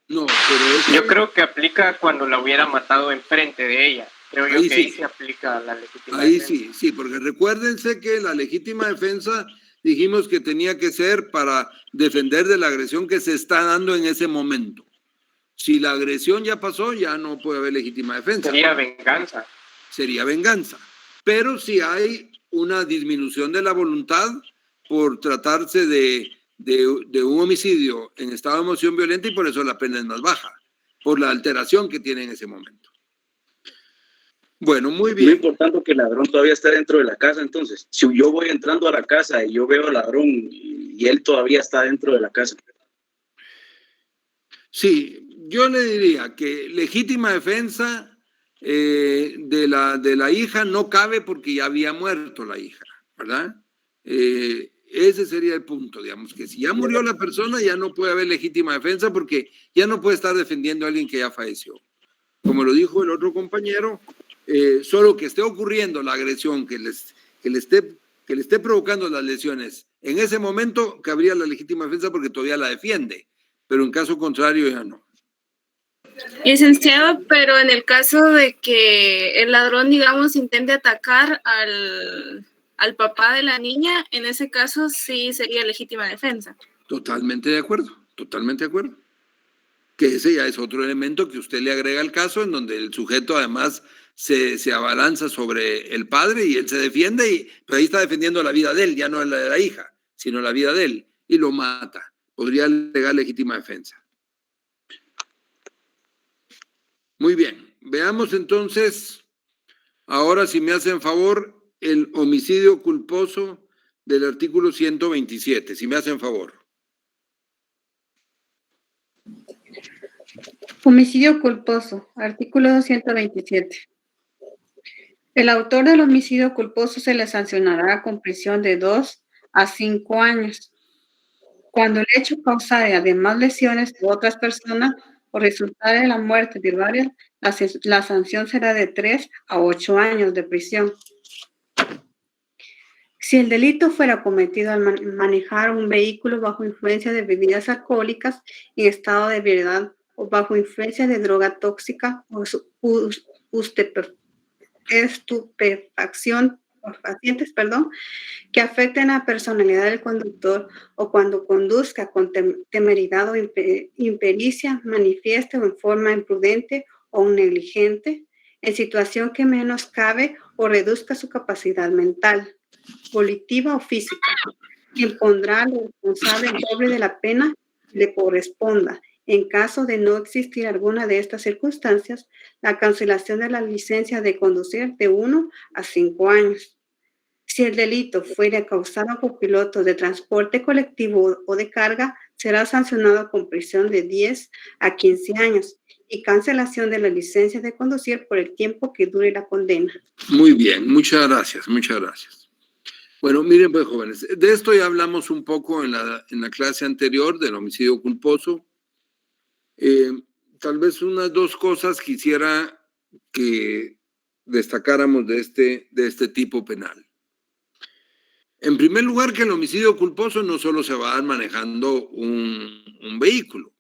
Speaker 1: No, pero
Speaker 14: yo creo que aplica cuando la hubiera matado enfrente de ella. Creo yo que ahí se aplica la legítima defensa.
Speaker 1: Ahí sí, porque recuérdense que la legítima defensa dijimos que tenía que ser para defender de la agresión que se está dando en ese momento. Si la agresión ya pasó, ya no puede haber legítima defensa.
Speaker 14: Sería venganza.
Speaker 1: Sería venganza. Pero si hay una disminución de la voluntad por tratarse de un homicidio en estado de emoción violenta, y por eso la pena es más baja, por la alteración que tiene en ese momento. Bueno, muy bien.
Speaker 9: Muy importante que el ladrón todavía está dentro de la casa, entonces. Si yo voy entrando a la casa y yo veo al ladrón y él todavía está dentro de la casa.
Speaker 1: Sí, yo le diría que legítima defensa de la hija no cabe porque ya había muerto la hija, ¿verdad? Ese sería el punto, digamos, que si ya murió la persona ya no puede haber legítima defensa porque ya no puede estar defendiendo a alguien que ya falleció. Como lo dijo el otro compañero, solo que esté ocurriendo la agresión, que le esté provocando las lesiones, en ese momento cabría la legítima defensa porque todavía la defiende, pero en caso contrario ya no.
Speaker 15: Licenciado, pero en el caso de que el ladrón, digamos, intente atacar al papá de la niña, en ese caso sí sería legítima defensa.
Speaker 1: Totalmente de acuerdo, totalmente de acuerdo. Que ese ya es otro elemento que usted le agrega al caso, en donde el sujeto además se abalanza sobre el padre y él se defiende, pero ahí está defendiendo la vida de él, ya no la de la hija, sino la vida de él, y lo mata. Podría alegar legítima defensa. Muy bien, veamos entonces, ahora si me hacen favor, el homicidio culposo del artículo 127, si me hacen favor.
Speaker 4: Homicidio culposo, artículo 227. El autor del homicidio culposo se le sancionará con prisión de 2 a 5 años. Cuando el hecho causare además lesiones de otras personas o resultare de la muerte de varias, la sanción será de 3 a 8 años de prisión. Si el delito fuera cometido al manejar un vehículo bajo influencia de bebidas alcohólicas en estado de ebriedad o bajo influencia de droga tóxica o estupefacción por pacientes, que afecten a la personalidad del conductor o cuando conduzca con temeridad o impericia, manifieste o en forma imprudente o negligente, en situación que menoscabe o reduzca su capacidad mental, volitiva o física, quien pondrá al responsable el doble de la pena que le corresponda. En caso de no existir alguna de estas circunstancias, la cancelación de la licencia de conducir de 1 a 5 años. Si el delito fuera causado por pilotos de transporte colectivo o de carga, será sancionado con prisión de 10 a 15 años y cancelación de la licencia de conducir por el tiempo que dure la condena.
Speaker 1: Muy bien, muchas gracias, muchas gracias. Bueno, miren pues, jóvenes, de esto ya hablamos un poco en la clase anterior del homicidio culposo. Tal vez unas dos cosas quisiera que destacáramos de este tipo penal. En primer lugar, que el homicidio culposo no solo se va a dar manejando un vehículo,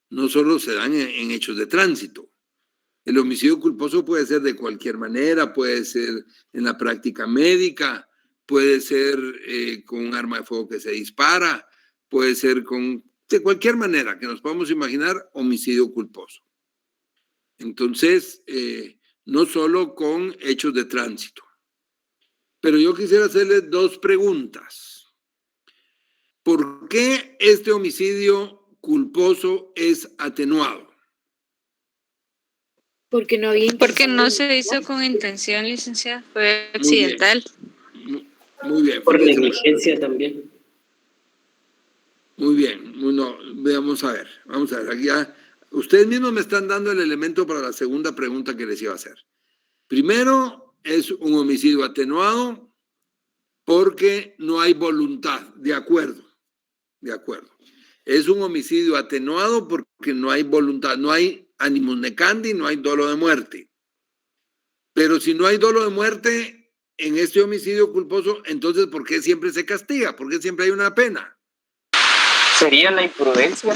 Speaker 1: no solo se dan en hechos de tránsito. El homicidio culposo puede ser de cualquier manera, puede ser en la práctica médica, puede ser con un arma de fuego que se dispara, puede ser de cualquier manera que nos podamos imaginar, homicidio culposo. Entonces, no solo con hechos de tránsito. Pero yo quisiera hacerles dos preguntas. ¿por qué este homicidio culposo es atenuado?
Speaker 3: Porque no se hizo con intención, licenciada, fue accidental.
Speaker 1: Muy bien.
Speaker 16: Por negligencia también.
Speaker 1: Muy bien. No, vamos a ver. Aquí ya, ustedes mismos me están dando el elemento para la segunda pregunta que les iba a hacer. Primero, es un homicidio atenuado porque no hay voluntad. De acuerdo. Es un homicidio atenuado porque no hay voluntad, no hay animus necandi, no hay dolo de muerte. Pero si no hay dolo de muerte en este homicidio culposo, entonces ¿por qué siempre se castiga? ¿Por qué siempre hay una pena?
Speaker 14: ¿Sería la imprudencia?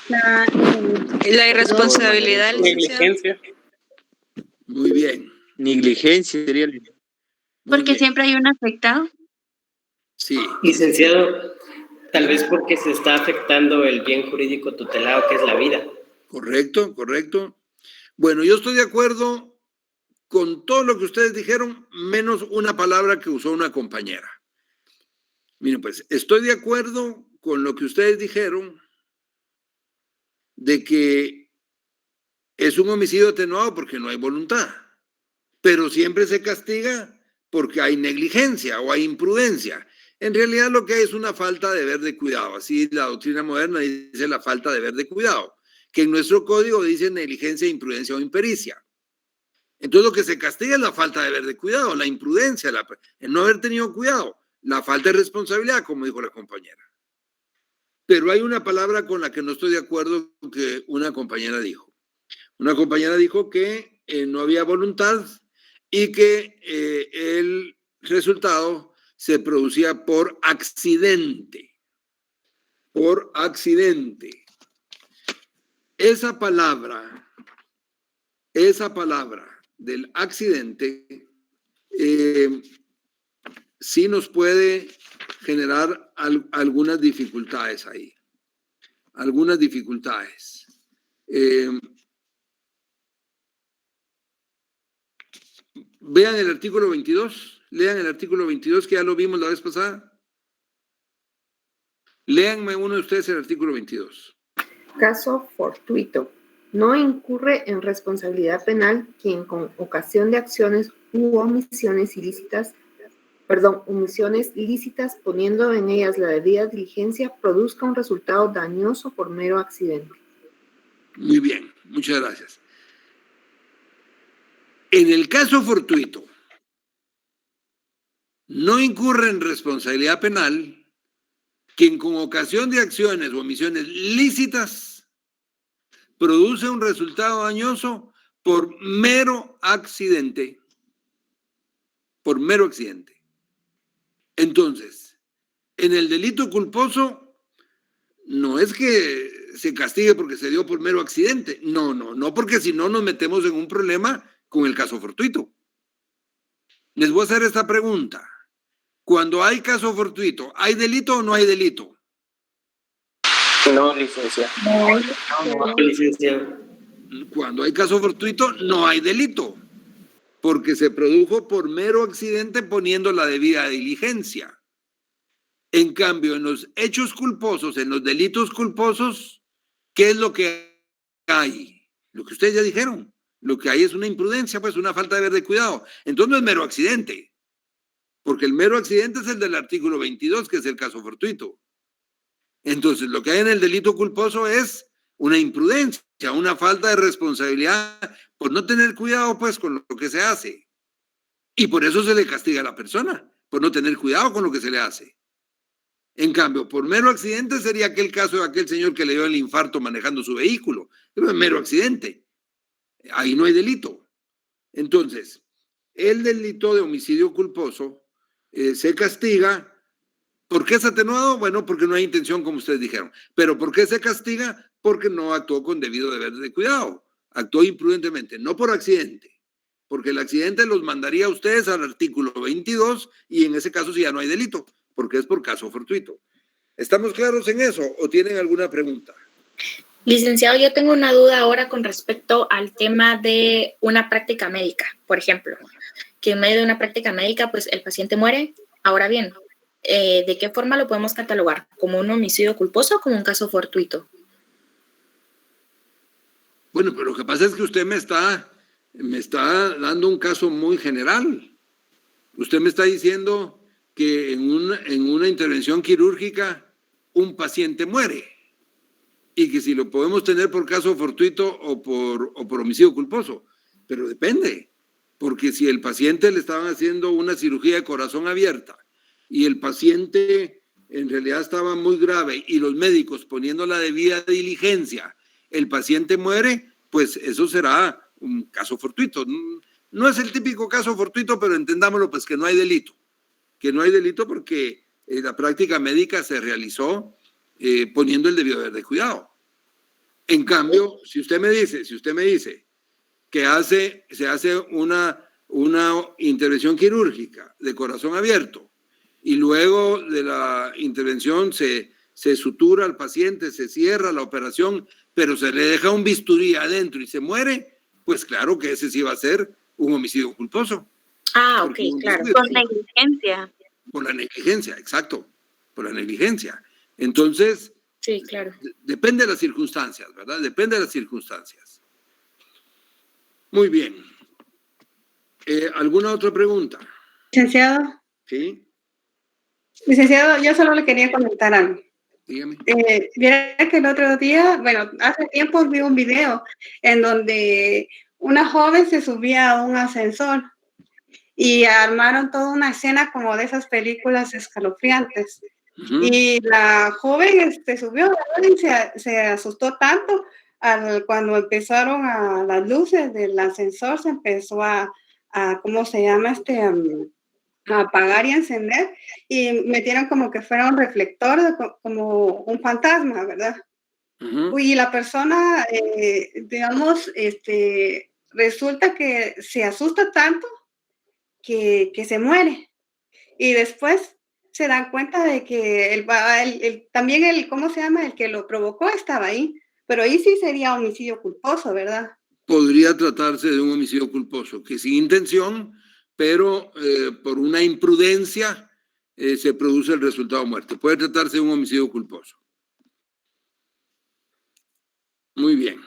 Speaker 3: La irresponsabilidad,
Speaker 14: negligencia.
Speaker 1: Muy bien.
Speaker 12: Negligencia sería.
Speaker 8: Porque siempre hay un afectado.
Speaker 1: Sí.
Speaker 16: Licenciado, tal vez porque se está afectando el bien jurídico tutelado, que es la vida.
Speaker 1: Correcto. Bueno, yo estoy de acuerdo con todo lo que ustedes dijeron, menos una palabra que usó una compañera. Miren, pues, estoy de acuerdo con lo que ustedes dijeron de que es un homicidio atenuado porque no hay voluntad, pero siempre se castiga porque hay negligencia o hay imprudencia. En realidad lo que hay es una falta de deber de cuidado. Así la doctrina moderna dice la falta de deber de cuidado, que en nuestro código dice negligencia, imprudencia o impericia. Entonces lo que se castiga es la falta de deber de cuidado, la imprudencia, el no haber tenido cuidado, la falta de responsabilidad, como dijo la compañera. Pero hay una palabra con la que no estoy de acuerdo que una compañera dijo. Una compañera dijo que no había voluntad y que el resultado se producía por accidente. Por accidente. Esa palabra del accidente sí nos puede generar algunas dificultades ahí. Algunas dificultades. Vean el artículo 22. Lean el artículo 22 que ya lo vimos la vez pasada. Léanme uno de ustedes el artículo 22.
Speaker 2: Caso fortuito. No incurre en responsabilidad penal quien con ocasión de acciones u omisiones lícitas poniendo en ellas la debida diligencia produzca un resultado dañoso por mero accidente.
Speaker 1: Muy bien, muchas gracias. En el caso fortuito, no incurre en responsabilidad penal quien con ocasión de acciones o omisiones lícitas produce un resultado dañoso por mero accidente. Por mero accidente. Entonces, en el delito culposo, no es que se castigue porque se dio por mero accidente. No, porque si no nos metemos en un problema con el caso fortuito. Les voy a hacer esta pregunta. Cuando hay caso fortuito, ¿hay delito o no hay delito?
Speaker 14: No, licenciado.
Speaker 16: No, licenciado.
Speaker 1: Cuando hay caso fortuito, no hay delito, porque se produjo por mero accidente poniendo la debida diligencia. En cambio, en los hechos culposos, en los delitos culposos, ¿qué es lo que hay? Lo que ustedes ya dijeron. Lo que hay es una imprudencia, pues una falta de deber de cuidado. Entonces no es mero accidente, porque el mero accidente es el del artículo 22, que es el caso fortuito. Entonces, lo que hay en el delito culposo es una imprudencia, una falta de responsabilidad por no tener cuidado, pues, con lo que se hace. Y por eso se le castiga a la persona, por no tener cuidado con lo que se le hace. En cambio, por mero accidente sería aquel caso de aquel señor que le dio el infarto manejando su vehículo. Pero es mero accidente. Ahí no hay delito. Entonces, el delito de homicidio culposo se castiga. ¿Por qué es atenuado? Bueno, porque no hay intención, como ustedes dijeron. ¿Pero por qué se castiga? Porque no actuó con debido deber de cuidado. Actuó imprudentemente, no por accidente. Porque el accidente los mandaría a ustedes al artículo 22 y en ese caso sí ya no hay delito, porque es por caso fortuito. ¿Estamos claros en eso o tienen alguna pregunta?
Speaker 5: Licenciado, yo tengo una duda ahora con respecto al tema de una práctica médica, por ejemplo, que en medio de una práctica médica, pues el paciente muere. Ahora bien, ¿de qué forma lo podemos catalogar? ¿Como un homicidio culposo o como un caso fortuito?
Speaker 1: Bueno, pero lo que pasa es que usted me está dando un caso muy general. Usted me está diciendo que en una intervención quirúrgica un paciente muere y que si lo podemos tener por caso fortuito o por homicidio culposo. Pero depende, porque si el paciente le estaban haciendo una cirugía de corazón abierta y el paciente en realidad estaba muy grave y los médicos poniendo la debida diligencia, el paciente muere, pues eso será un caso fortuito. No es el típico caso fortuito, pero entendámoslo, pues que no hay delito. Que no hay delito porque la práctica médica se realizó poniendo el debido deber de cuidado. En cambio, si usted me dice que se hace una intervención quirúrgica de corazón abierto y luego de la intervención se sutura al paciente, se cierra la operación, pero se le deja un bisturí adentro y se muere, pues claro que ese sí va a ser un homicidio culposo.
Speaker 5: Ah, ok, claro.
Speaker 3: Por negligencia.
Speaker 1: Por la negligencia, exacto, por la negligencia. Entonces,
Speaker 5: sí, claro.
Speaker 1: Depende de las circunstancias, ¿verdad? Depende de las circunstancias. Muy bien. ¿Alguna otra pregunta?
Speaker 4: Licenciado.
Speaker 1: Sí.
Speaker 4: Licenciado, yo solo le quería comentar algo.
Speaker 1: Dígame.
Speaker 4: Viera que el otro día, bueno, hace tiempo vi un video en donde una joven se subía a un ascensor y armaron toda una escena como de esas películas escalofriantes. Y la joven subió y se asustó tanto cuando empezaron las luces del ascensor, se empezó a ¿cómo se llama? A apagar y encender, y metieron como que fuera un reflector, como un fantasma, ¿verdad? Y la persona, digamos, resulta que se asusta tanto que se muere. Y después se dan cuenta de que también ¿cómo se llama? El que lo provocó estaba ahí. Pero ahí sí sería homicidio culposo, ¿verdad?
Speaker 1: Podría tratarse de un homicidio culposo, que sin intención, pero por una imprudencia se produce el resultado de muerte. Puede tratarse de un homicidio culposo. Muy bien.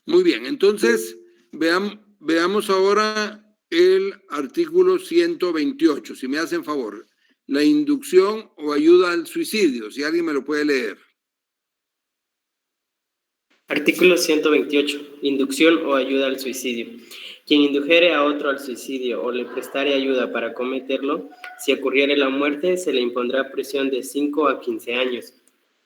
Speaker 1: Muy bien. Entonces, veamos ahora el artículo 128, si me hacen favor. La inducción o ayuda al suicidio, si alguien me lo puede leer.
Speaker 16: Artículo 128. Inducción o ayuda al suicidio. Quien indujere a otro al suicidio o le prestare ayuda para cometerlo, si ocurriere la muerte, se le impondrá prisión de 5 a 15 años.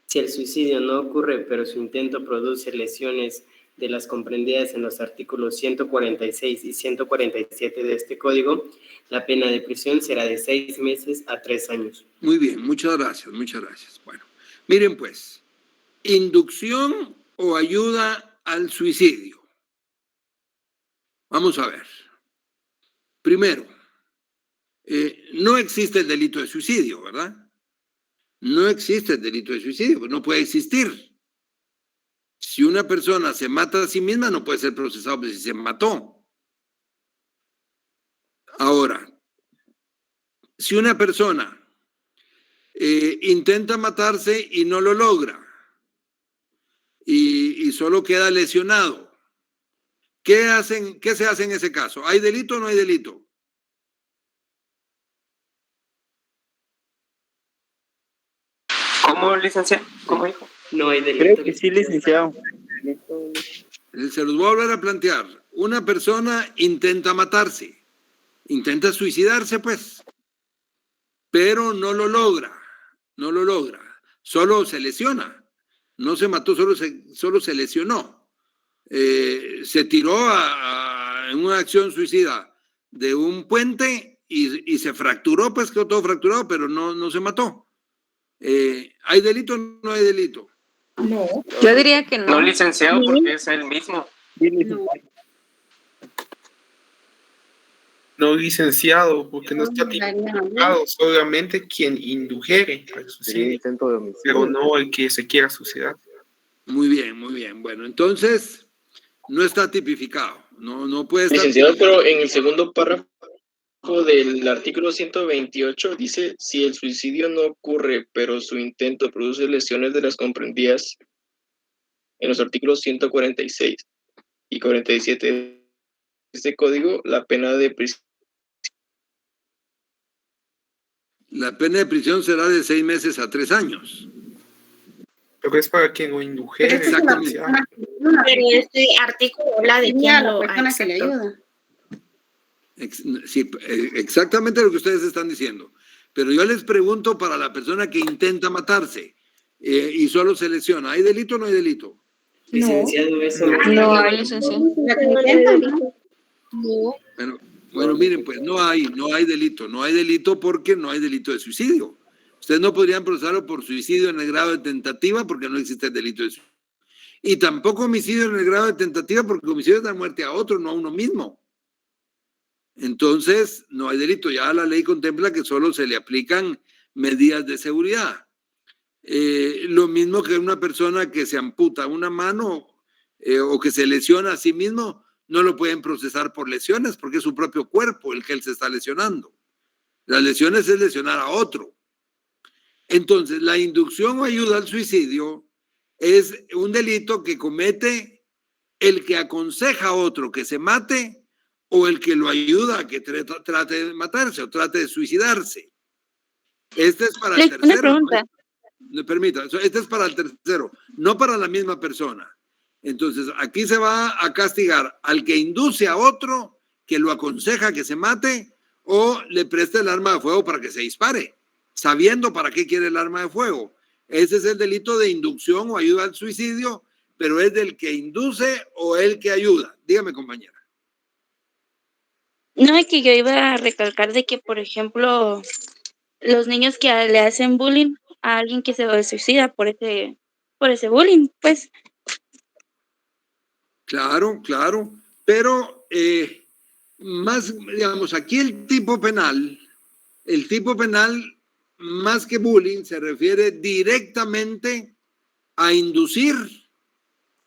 Speaker 16: Si el suicidio no ocurre, pero su intento produce lesiones de las comprendidas en los artículos 146 y 147 de este código, la pena de prisión será de 6 meses a 3 años.
Speaker 1: Muy bien, muchas gracias, muchas gracias. Bueno, miren pues, inducción o ayuda al suicidio. Vamos a ver. Primero, no existe el delito de suicidio, ¿verdad? No existe el delito de suicidio, no puede existir. Si una persona se mata a sí misma, no puede ser procesado si se mató. Ahora, si una persona intenta matarse y no lo logra, y solo queda lesionado, ¿qué se hace en ese caso? ¿Hay delito o no hay delito?
Speaker 14: ¿Cómo, licenciado? ¿Cómo dijo?
Speaker 16: No hay delito.
Speaker 12: Creo que sí, licenciado.
Speaker 1: Se los voy a volver a plantear. Una persona intenta matarse, intenta suicidarse, pues, pero no lo logra, solo se lesiona. No se mató, solo se lesionó. Se tiró en una acción suicida de un puente y se fracturó, pues quedó todo fracturado, pero no se mató. ¿Hay delito o no hay delito?
Speaker 3: No. Yo diría que no.
Speaker 14: No, licenciado, porque es el mismo.
Speaker 17: No, licenciado, porque no está tipificado, solamente quien indujere al suicidio, pero no el que se quiera suicidar.
Speaker 1: Muy bien, muy bien. Bueno, entonces no está tipificado. No puede estar.
Speaker 13: Licenciado, pero en el segundo párrafo del artículo 128 dice, si el suicidio no ocurre, pero su intento produce lesiones de las comprendidas en los artículos 146 y 47 de este código, la pena de prisión.
Speaker 1: La pena de prisión será de 6 meses a 3 años.
Speaker 17: Pero es para quien lo indujere.
Speaker 1: Exactamente.
Speaker 5: Pero este artículo habla de quién
Speaker 4: la
Speaker 5: lo
Speaker 4: persona que le ayuda.
Speaker 1: Sí, exactamente lo que ustedes están diciendo. Pero yo les pregunto para la persona que intenta matarse y solo se lesiona, ¿hay delito o no hay delito?
Speaker 16: Licenciado, eso.
Speaker 3: No hay, licenciado.
Speaker 1: Bueno, miren, pues no hay delito porque no hay delito de suicidio. Ustedes no podrían procesarlo por suicidio en el grado de tentativa porque no existe el delito de suicidio. Y tampoco homicidio en el grado de tentativa porque homicidio es dar muerte a otro, no a uno mismo. Entonces, no hay delito. Ya la ley contempla que solo se le aplican medidas de seguridad. Lo mismo que una persona que se amputa una mano o que se lesiona a sí mismo, no lo pueden procesar por lesiones porque es su propio cuerpo el que él se está lesionando. Las lesiones es lesionar a otro. Entonces, la inducción o ayuda al suicidio es un delito que comete el que aconseja a otro que se mate o el que lo ayuda a que trate de matarse o trate de suicidarse. Este es para el tercero.
Speaker 3: Una pregunta.
Speaker 1: Me permita, este es para el tercero, no para la misma persona. Entonces, aquí se va a castigar al que induce a otro, que lo aconseja que se mate o le presta el arma de fuego para que se dispare, sabiendo para qué quiere el arma de fuego. Ese es el delito de inducción o ayuda al suicidio, pero es del que induce o el que ayuda. Dígame, compañera.
Speaker 3: No, es que yo iba a recalcar de que, por ejemplo, los niños que le hacen bullying a alguien que se suicida por ese bullying, pues.
Speaker 1: Claro, pero más, digamos, aquí el tipo penal más que bullying se refiere directamente a inducir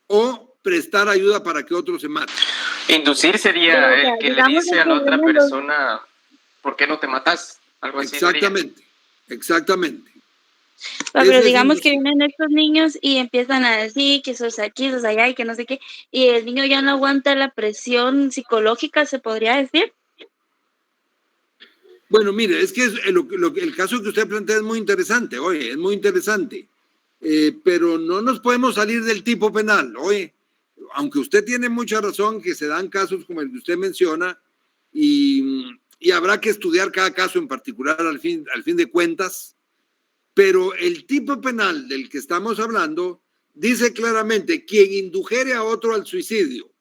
Speaker 1: o prestar ayuda para que otro se mate.
Speaker 14: Inducir sería el que le dice a la otra persona, ¿por qué no te matas? Algo así.
Speaker 1: Exactamente.
Speaker 3: Pero digamos que vienen estos niños y empiezan a decir que sos aquí, sos allá y que no sé qué, y el niño ya no aguanta la presión psicológica, se podría decir.
Speaker 1: Bueno, mire, es que el caso que usted plantea es muy interesante, es muy interesante, pero no nos podemos salir del tipo penal, aunque usted tiene mucha razón que se dan casos como el que usted menciona y habrá que estudiar cada caso en particular al fin de cuentas, pero el tipo penal del que estamos hablando dice claramente quien indujere a otro al suicidio.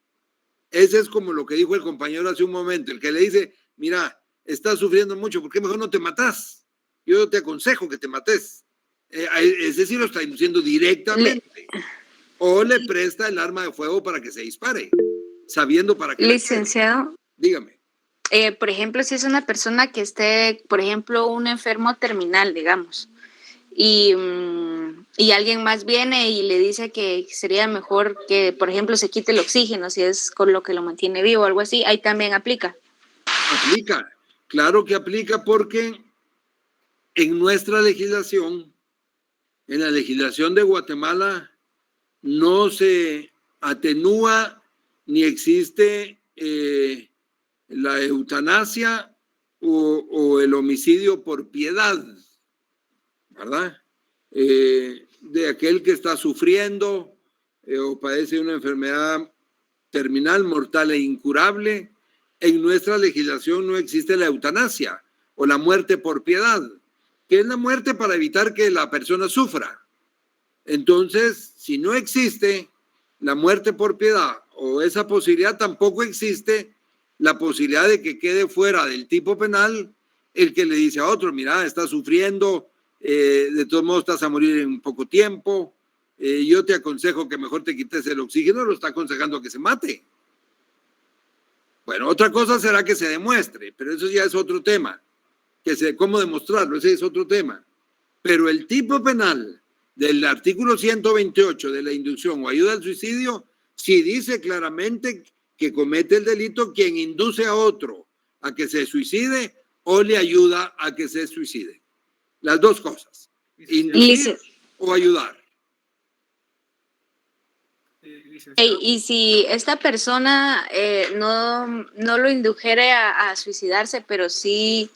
Speaker 1: Ese es como lo que dijo el compañero hace un momento, el que le dice, mira, estás sufriendo mucho, ¿por qué mejor no te matas? Yo te aconsejo que te mates. Es decir, lo está induciendo directamente. O le presta el arma de fuego para que se dispare, sabiendo para qué.
Speaker 3: Licenciado.
Speaker 1: Dígame.
Speaker 3: Por ejemplo, si es una persona que esté, por ejemplo, un enfermo terminal, digamos, y alguien más viene y le dice que sería mejor que, por ejemplo, se quite el oxígeno, si es con lo que lo mantiene vivo o algo así, ahí también aplica.
Speaker 1: Aplica, claro que aplica porque en nuestra legislación, en la legislación de Guatemala, no se atenúa ni existe la eutanasia o el homicidio por piedad, ¿verdad? De aquel que está sufriendo o padece una enfermedad terminal, mortal e incurable. En nuestra legislación no existe la eutanasia o la muerte por piedad, que es la muerte para evitar que la persona sufra. Entonces, si no existe la muerte por piedad o esa posibilidad, tampoco existe la posibilidad de que quede fuera del tipo penal el que le dice a otro, mira, estás sufriendo, de todos modos estás a morir en poco tiempo, yo te aconsejo que mejor te quites el oxígeno, lo está aconsejando que se mate. Bueno, otra cosa será que se demuestre, pero eso ya es otro tema, cómo demostrarlo, ese es otro tema. Pero el tipo penal del artículo 128 de la inducción o ayuda al suicidio, sí dice claramente que comete el delito quien induce a otro a que se suicide o le ayuda a que se suicide. Las dos cosas. Inducir o ayudar.
Speaker 3: Y si esta persona no lo indujere a suicidarse, pero sí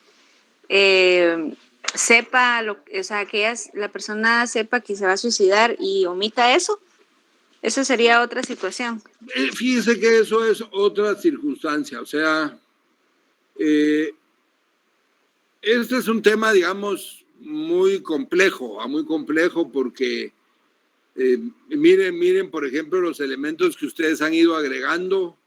Speaker 3: sepa, la persona sepa que se va a suicidar y omita eso, esa sería otra situación.
Speaker 1: Fíjese que eso es otra circunstancia, o sea, este es un tema, digamos, muy complejo porque miren, por ejemplo, los elementos que ustedes han ido agregando.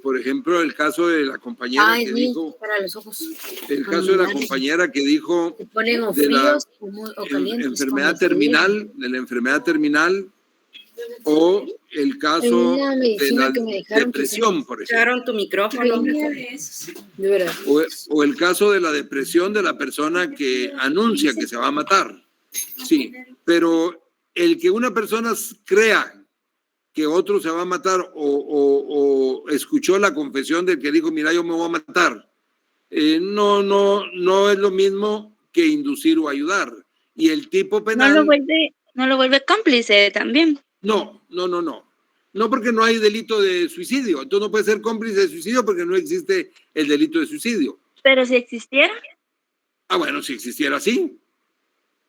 Speaker 1: Por ejemplo, el caso de la compañera que dijo,
Speaker 18: para los ojos.
Speaker 1: el caso de la compañera que dijo
Speaker 18: de la
Speaker 1: enfermedad terminal, de la enfermedad terminal, o el caso de la depresión, por ejemplo.
Speaker 18: Tu micrófono.
Speaker 1: O el caso de la depresión de la persona que anuncia que se va a matar. Sí, pero el que una persona crea que otro se va a matar o escuchó la confesión del que dijo, mira, yo me voy a matar, no es lo mismo que inducir o ayudar. Y el tipo penal...
Speaker 3: No lo vuelve cómplice también.
Speaker 1: No, porque no hay delito de suicidio. Entonces no puede ser cómplice de suicidio porque no existe el delito de suicidio.
Speaker 3: Pero si existiera.
Speaker 1: Bueno, si existiera, sí.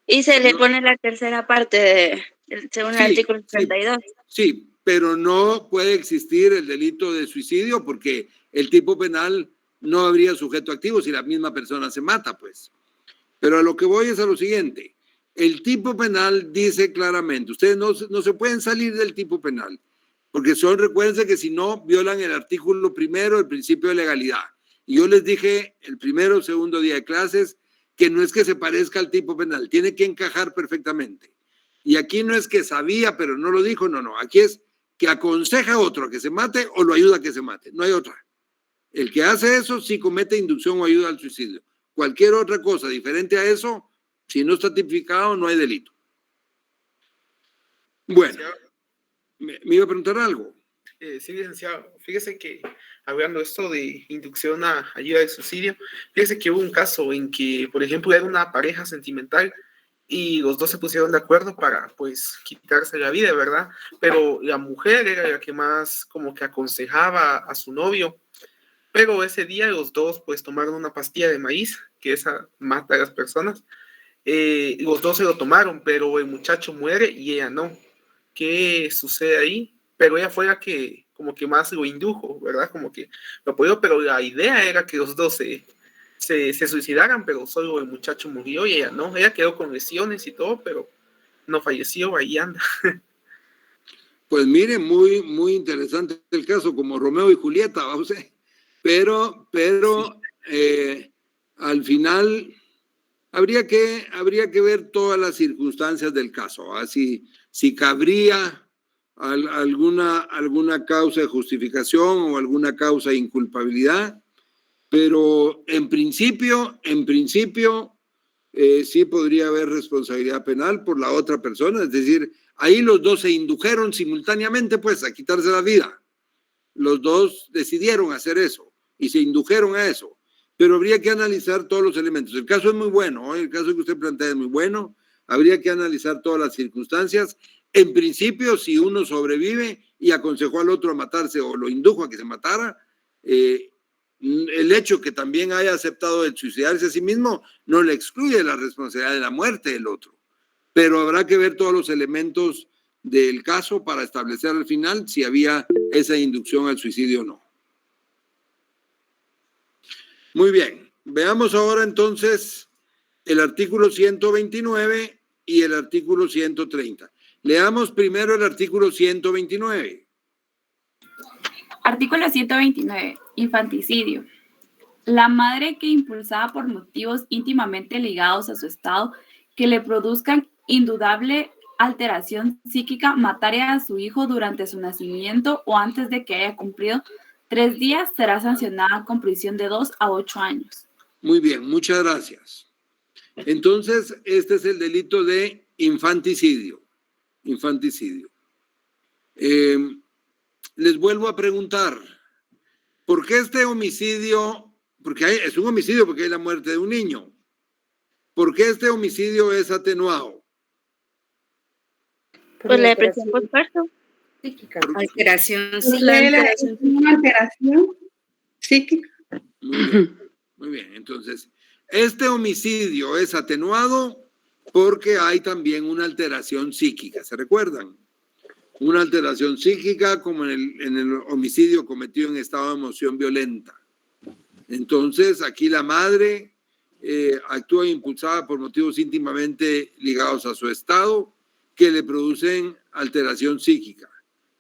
Speaker 3: Y se le pone la tercera parte según el artículo 32.
Speaker 1: Sí, pero no puede existir el delito de suicidio porque el tipo penal no habría sujeto activo si la misma persona se mata, pues. Pero a lo que voy es a lo siguiente. El tipo penal dice claramente, ustedes no se pueden salir del tipo penal, porque recuérdense que si no, violan el artículo primero, el principio de legalidad. Y yo les dije el primero o segundo día de clases que no es que se parezca al tipo penal, tiene que encajar perfectamente. Y aquí no es que sabía, pero no lo dijo, no, aquí es que aconseja a otro a que se mate o lo ayuda a que se mate, no hay otra. El que hace eso sí comete inducción o ayuda al suicidio. Cualquier otra cosa diferente a eso, si no está tipificado, no hay delito. Bueno, ¿me iba a preguntar algo?
Speaker 17: Sí, licenciado. Fíjese que hablando esto de inducción a ayuda al suicidio, fíjese que hubo un caso en que, por ejemplo, era una pareja sentimental y los dos se pusieron de acuerdo para, pues, quitarse la vida, ¿verdad? Pero la mujer era la que más como que aconsejaba a su novio. Pero ese día los dos, pues, tomaron una pastilla de maíz, que esa mata a las personas. Los dos se lo tomaron, pero el muchacho muere y ella no. ¿Qué sucede ahí? Pero ella fue la que como que más lo indujo, ¿verdad? Como que lo apoyó, pero la idea era que los dos se suicidaran, pero solo el muchacho murió y ella no. Ella quedó con lesiones y todo, pero no falleció, ahí anda.
Speaker 1: Pues mire, muy interesante el caso, como Romeo y Julieta, vamos a ver. Pero al final habría que ver todas las circunstancias del caso, así si cabría alguna causa de justificación o alguna causa de inculpabilidad, pero en principio sí podría haber responsabilidad penal por la otra persona, es decir, ahí los dos se indujeron simultáneamente pues a quitarse la vida, los dos decidieron hacer eso y se indujeron a eso, pero habría que analizar todos los elementos. El caso es muy bueno, el caso que usted plantea es muy bueno, habría que analizar todas las circunstancias. En principio, si uno sobrevive y aconsejó al otro a matarse o lo indujo a que se matara, el hecho que también haya aceptado el suicidarse a sí mismo no le excluye la responsabilidad de la muerte del otro. Pero habrá que ver todos los elementos del caso para establecer al final si había esa inducción al suicidio o no. Muy bien, veamos ahora entonces el artículo 129 y el artículo 130. Leamos primero el artículo 129.
Speaker 19: Artículo 129. Infanticidio. La madre que, impulsada por motivos íntimamente ligados a su estado que le produzcan indudable alteración psíquica, matare a su hijo durante su nacimiento o antes de que haya cumplido 3 días, será sancionada con prisión de 2 a 8 años.
Speaker 1: Muy bien, muchas gracias. Entonces, este es el delito de infanticidio. Les vuelvo a preguntar, ¿por qué este homicidio porque es un homicidio porque hay la muerte de un niño. ¿Por qué este homicidio es atenuado?
Speaker 3: Pues la depresión postparto.
Speaker 2: Alteración
Speaker 4: Una alteración psíquica.
Speaker 1: Muy bien, entonces, este homicidio es atenuado porque hay también una alteración psíquica, ¿se recuerdan? Una alteración psíquica como en el homicidio cometido en estado de emoción violenta. Entonces, aquí la madre actúa impulsada por motivos íntimamente ligados a su estado que le producen alteración psíquica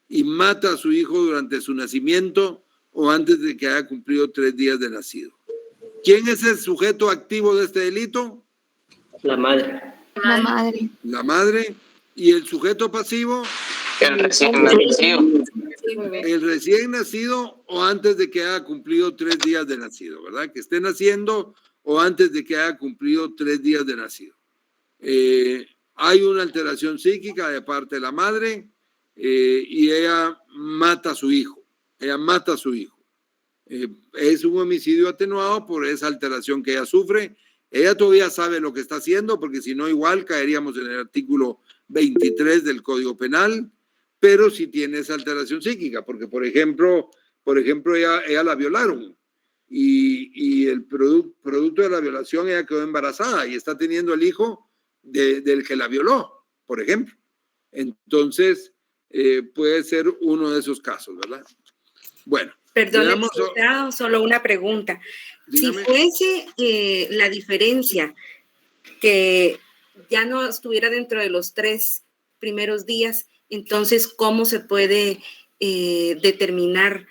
Speaker 1: y mata a su hijo durante su nacimiento o antes de que haya cumplido 3 días de nacido. ¿Quién es el sujeto activo de este delito?
Speaker 16: La madre.
Speaker 3: La madre.
Speaker 1: La madre. ¿Y el sujeto pasivo?
Speaker 14: El recién nacido.
Speaker 1: El recién nacido o antes de que haya cumplido 3 días de nacido, ¿verdad? Que esté naciendo o antes de que haya cumplido 3 días de nacido. Hay una alteración psíquica de parte de la madre y ella mata a su hijo. Ella mata a su hijo. Es un homicidio atenuado por esa alteración que ella sufre. Ella todavía sabe lo que está haciendo, porque si no, igual caeríamos en el artículo 23 del Código Penal, pero sí tiene esa alteración psíquica, porque, por ejemplo ella la violaron y el producto de la violación, ella quedó embarazada y está teniendo el hijo del que la violó, por ejemplo. Entonces, puede ser uno de esos casos, ¿verdad? Bueno.
Speaker 2: Perdón,
Speaker 1: veamos,
Speaker 2: solo una pregunta.
Speaker 1: dígame.
Speaker 2: Si fuese la diferencia que ya no estuviera dentro de los 3 primeros días, entonces, ¿cómo se puede determinar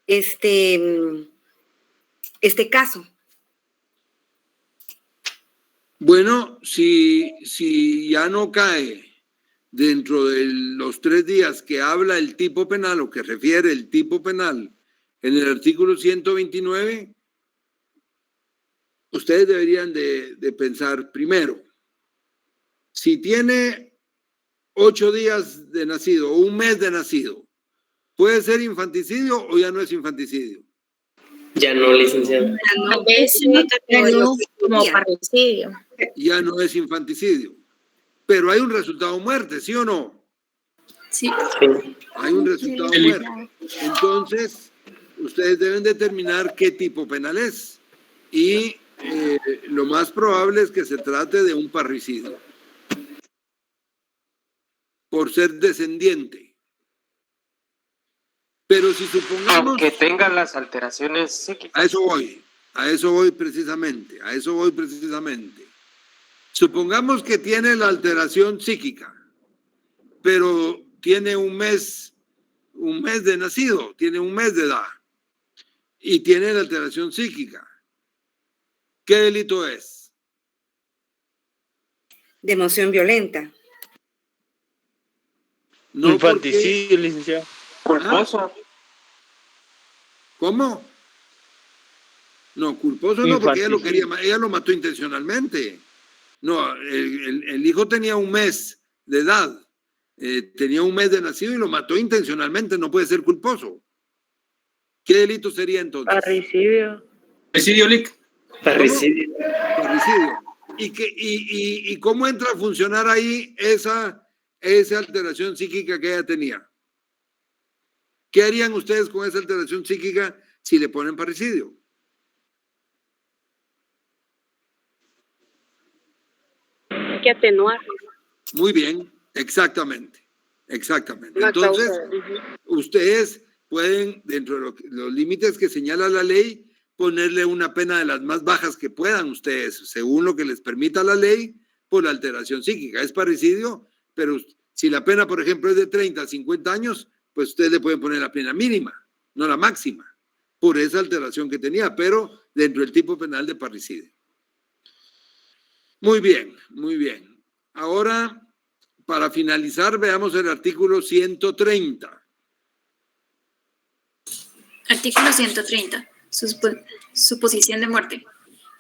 Speaker 2: este caso?
Speaker 1: Bueno, si ya no cae dentro de los 3 días que habla el tipo penal o que refiere el tipo penal en el artículo 129, ustedes deberían de pensar primero, si tiene 8 días de nacido o 1 mes de nacido, ¿puede ser infanticidio o ya no es infanticidio?
Speaker 16: Ya no, licenciado.
Speaker 5: A veces no como parricidio.
Speaker 1: Ya no es infanticidio. Pero hay un resultado muerte, ¿sí o no?
Speaker 3: Sí.
Speaker 1: Hay un resultado muerte. Entonces, ustedes deben determinar qué tipo penal es. Y lo más probable es que se trate de un parricidio. Por ser descendiente. Pero si supongamos...
Speaker 14: Aunque tenga las alteraciones psíquicas.
Speaker 1: A eso voy precisamente. Supongamos que tiene la alteración psíquica, pero tiene un mes de nacido, tiene 1 mes de edad y tiene la alteración psíquica. ¿Qué delito es?
Speaker 2: De emoción violenta.
Speaker 1: No,
Speaker 12: infanticidio, licenciado.
Speaker 14: Culposo.
Speaker 1: ¿Cómo? No, culposo no, porque ella lo mató intencionalmente. No, el hijo tenía 1 mes de edad, tenía 1 mes de nacido y lo mató intencionalmente, no puede ser culposo. ¿Qué delito sería entonces?
Speaker 6: Parricidio.
Speaker 16: Parricidio.
Speaker 1: Parricidio. ¿Y cómo entra a funcionar ahí esa alteración psíquica que ella tenía? ¿Qué harían ustedes con esa alteración psíquica si le ponen parricidio?
Speaker 6: Hay que atenuar.
Speaker 1: Muy bien, exactamente. Entonces, ustedes pueden, dentro de los límites que señala la ley, ponerle una pena de las más bajas que puedan ustedes, según lo que les permita la ley, por la alteración psíquica. Es parricidio, pero si la pena, por ejemplo, es de 30 a 50 años, pues ustedes le pueden poner la pena mínima, no la máxima, por esa alteración que tenía, pero dentro del tipo penal de parricidio. Muy bien. Ahora, para finalizar, veamos el artículo 130.
Speaker 18: Artículo 130. Suposición de muerte.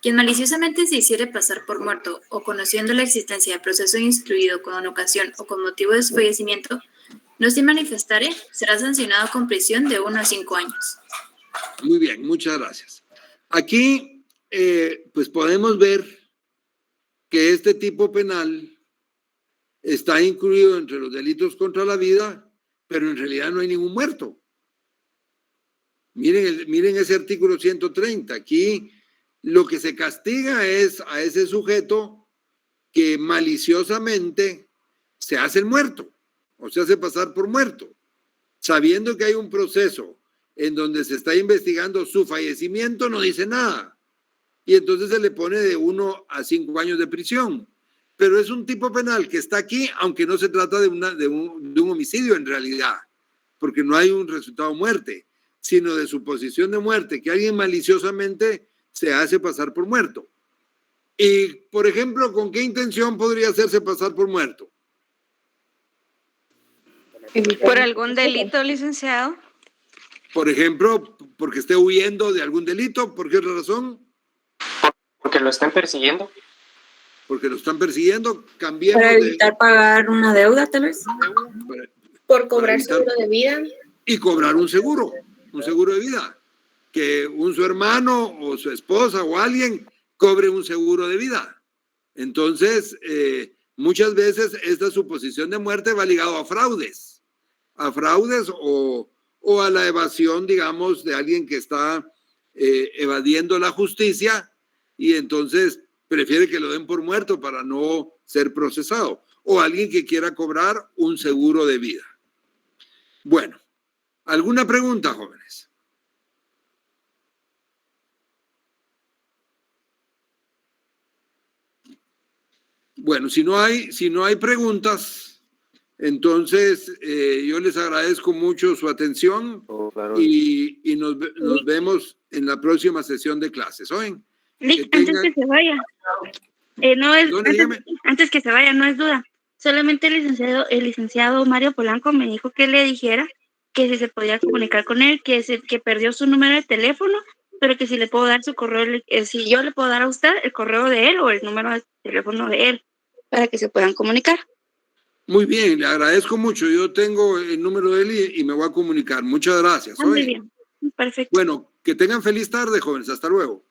Speaker 18: Quien maliciosamente se hiciere pasar por muerto o conociendo la existencia de proceso instruido con ocasión o con motivo de su fallecimiento, no se manifestare, será sancionado con prisión de 1 a 5 años.
Speaker 1: Muy bien, muchas gracias. Aquí, pues podemos ver que este tipo penal está incluido entre los delitos contra la vida, pero en realidad no hay ningún muerto. Miren ese artículo 130. Aquí lo que se castiga es a ese sujeto que maliciosamente se hace el muerto, o se hace pasar por muerto, sabiendo que hay un proceso en donde se está investigando su fallecimiento, no dice nada. Y entonces se le pone de 1 a 5 años de prisión. Pero es un tipo penal que está aquí, aunque no se trata de un homicidio en realidad, porque no hay un resultado de muerte, sino de suposición de muerte, que alguien maliciosamente se hace pasar por muerto. Y, por ejemplo, ¿con qué intención podría hacerse pasar por muerto?
Speaker 3: ¿Por algún delito, licenciado?
Speaker 1: Por ejemplo, porque esté huyendo de algún delito. ¿Por qué otra razón?
Speaker 14: Porque lo están persiguiendo.
Speaker 1: Porque lo están persiguiendo. Cambiemos
Speaker 20: para evitar pagar una deuda, tal vez.
Speaker 5: Por cobrar seguro de vida.
Speaker 1: Y cobrar un seguro de vida. Que su hermano o su esposa o alguien cobre un seguro de vida. Entonces, muchas veces esta suposición de muerte va ligado a fraudes o a la evasión, digamos, de alguien que está evadiendo la justicia y entonces prefiere que lo den por muerto para no ser procesado, o alguien que quiera cobrar un seguro de vida. Bueno, ¿alguna pregunta, jóvenes? Bueno, si no hay preguntas, entonces yo les agradezco mucho su atención y nos vemos en la próxima sesión de clases. ¿Oyen?
Speaker 21: Antes que se vaya, antes que se vaya, no es duda. Solamente el licenciado Mario Polanco me dijo que le dijera que si se podía comunicar con él, que perdió su número de teléfono, pero que si le puedo dar su correo, si yo le puedo dar a usted el correo de él o el número de teléfono de él, para que se puedan comunicar.
Speaker 1: Muy bien, le agradezco mucho. Yo tengo el número de él y me voy a comunicar. Muchas gracias.
Speaker 21: Muy bien, perfecto.
Speaker 1: Bueno, que tengan feliz tarde, jóvenes. Hasta luego.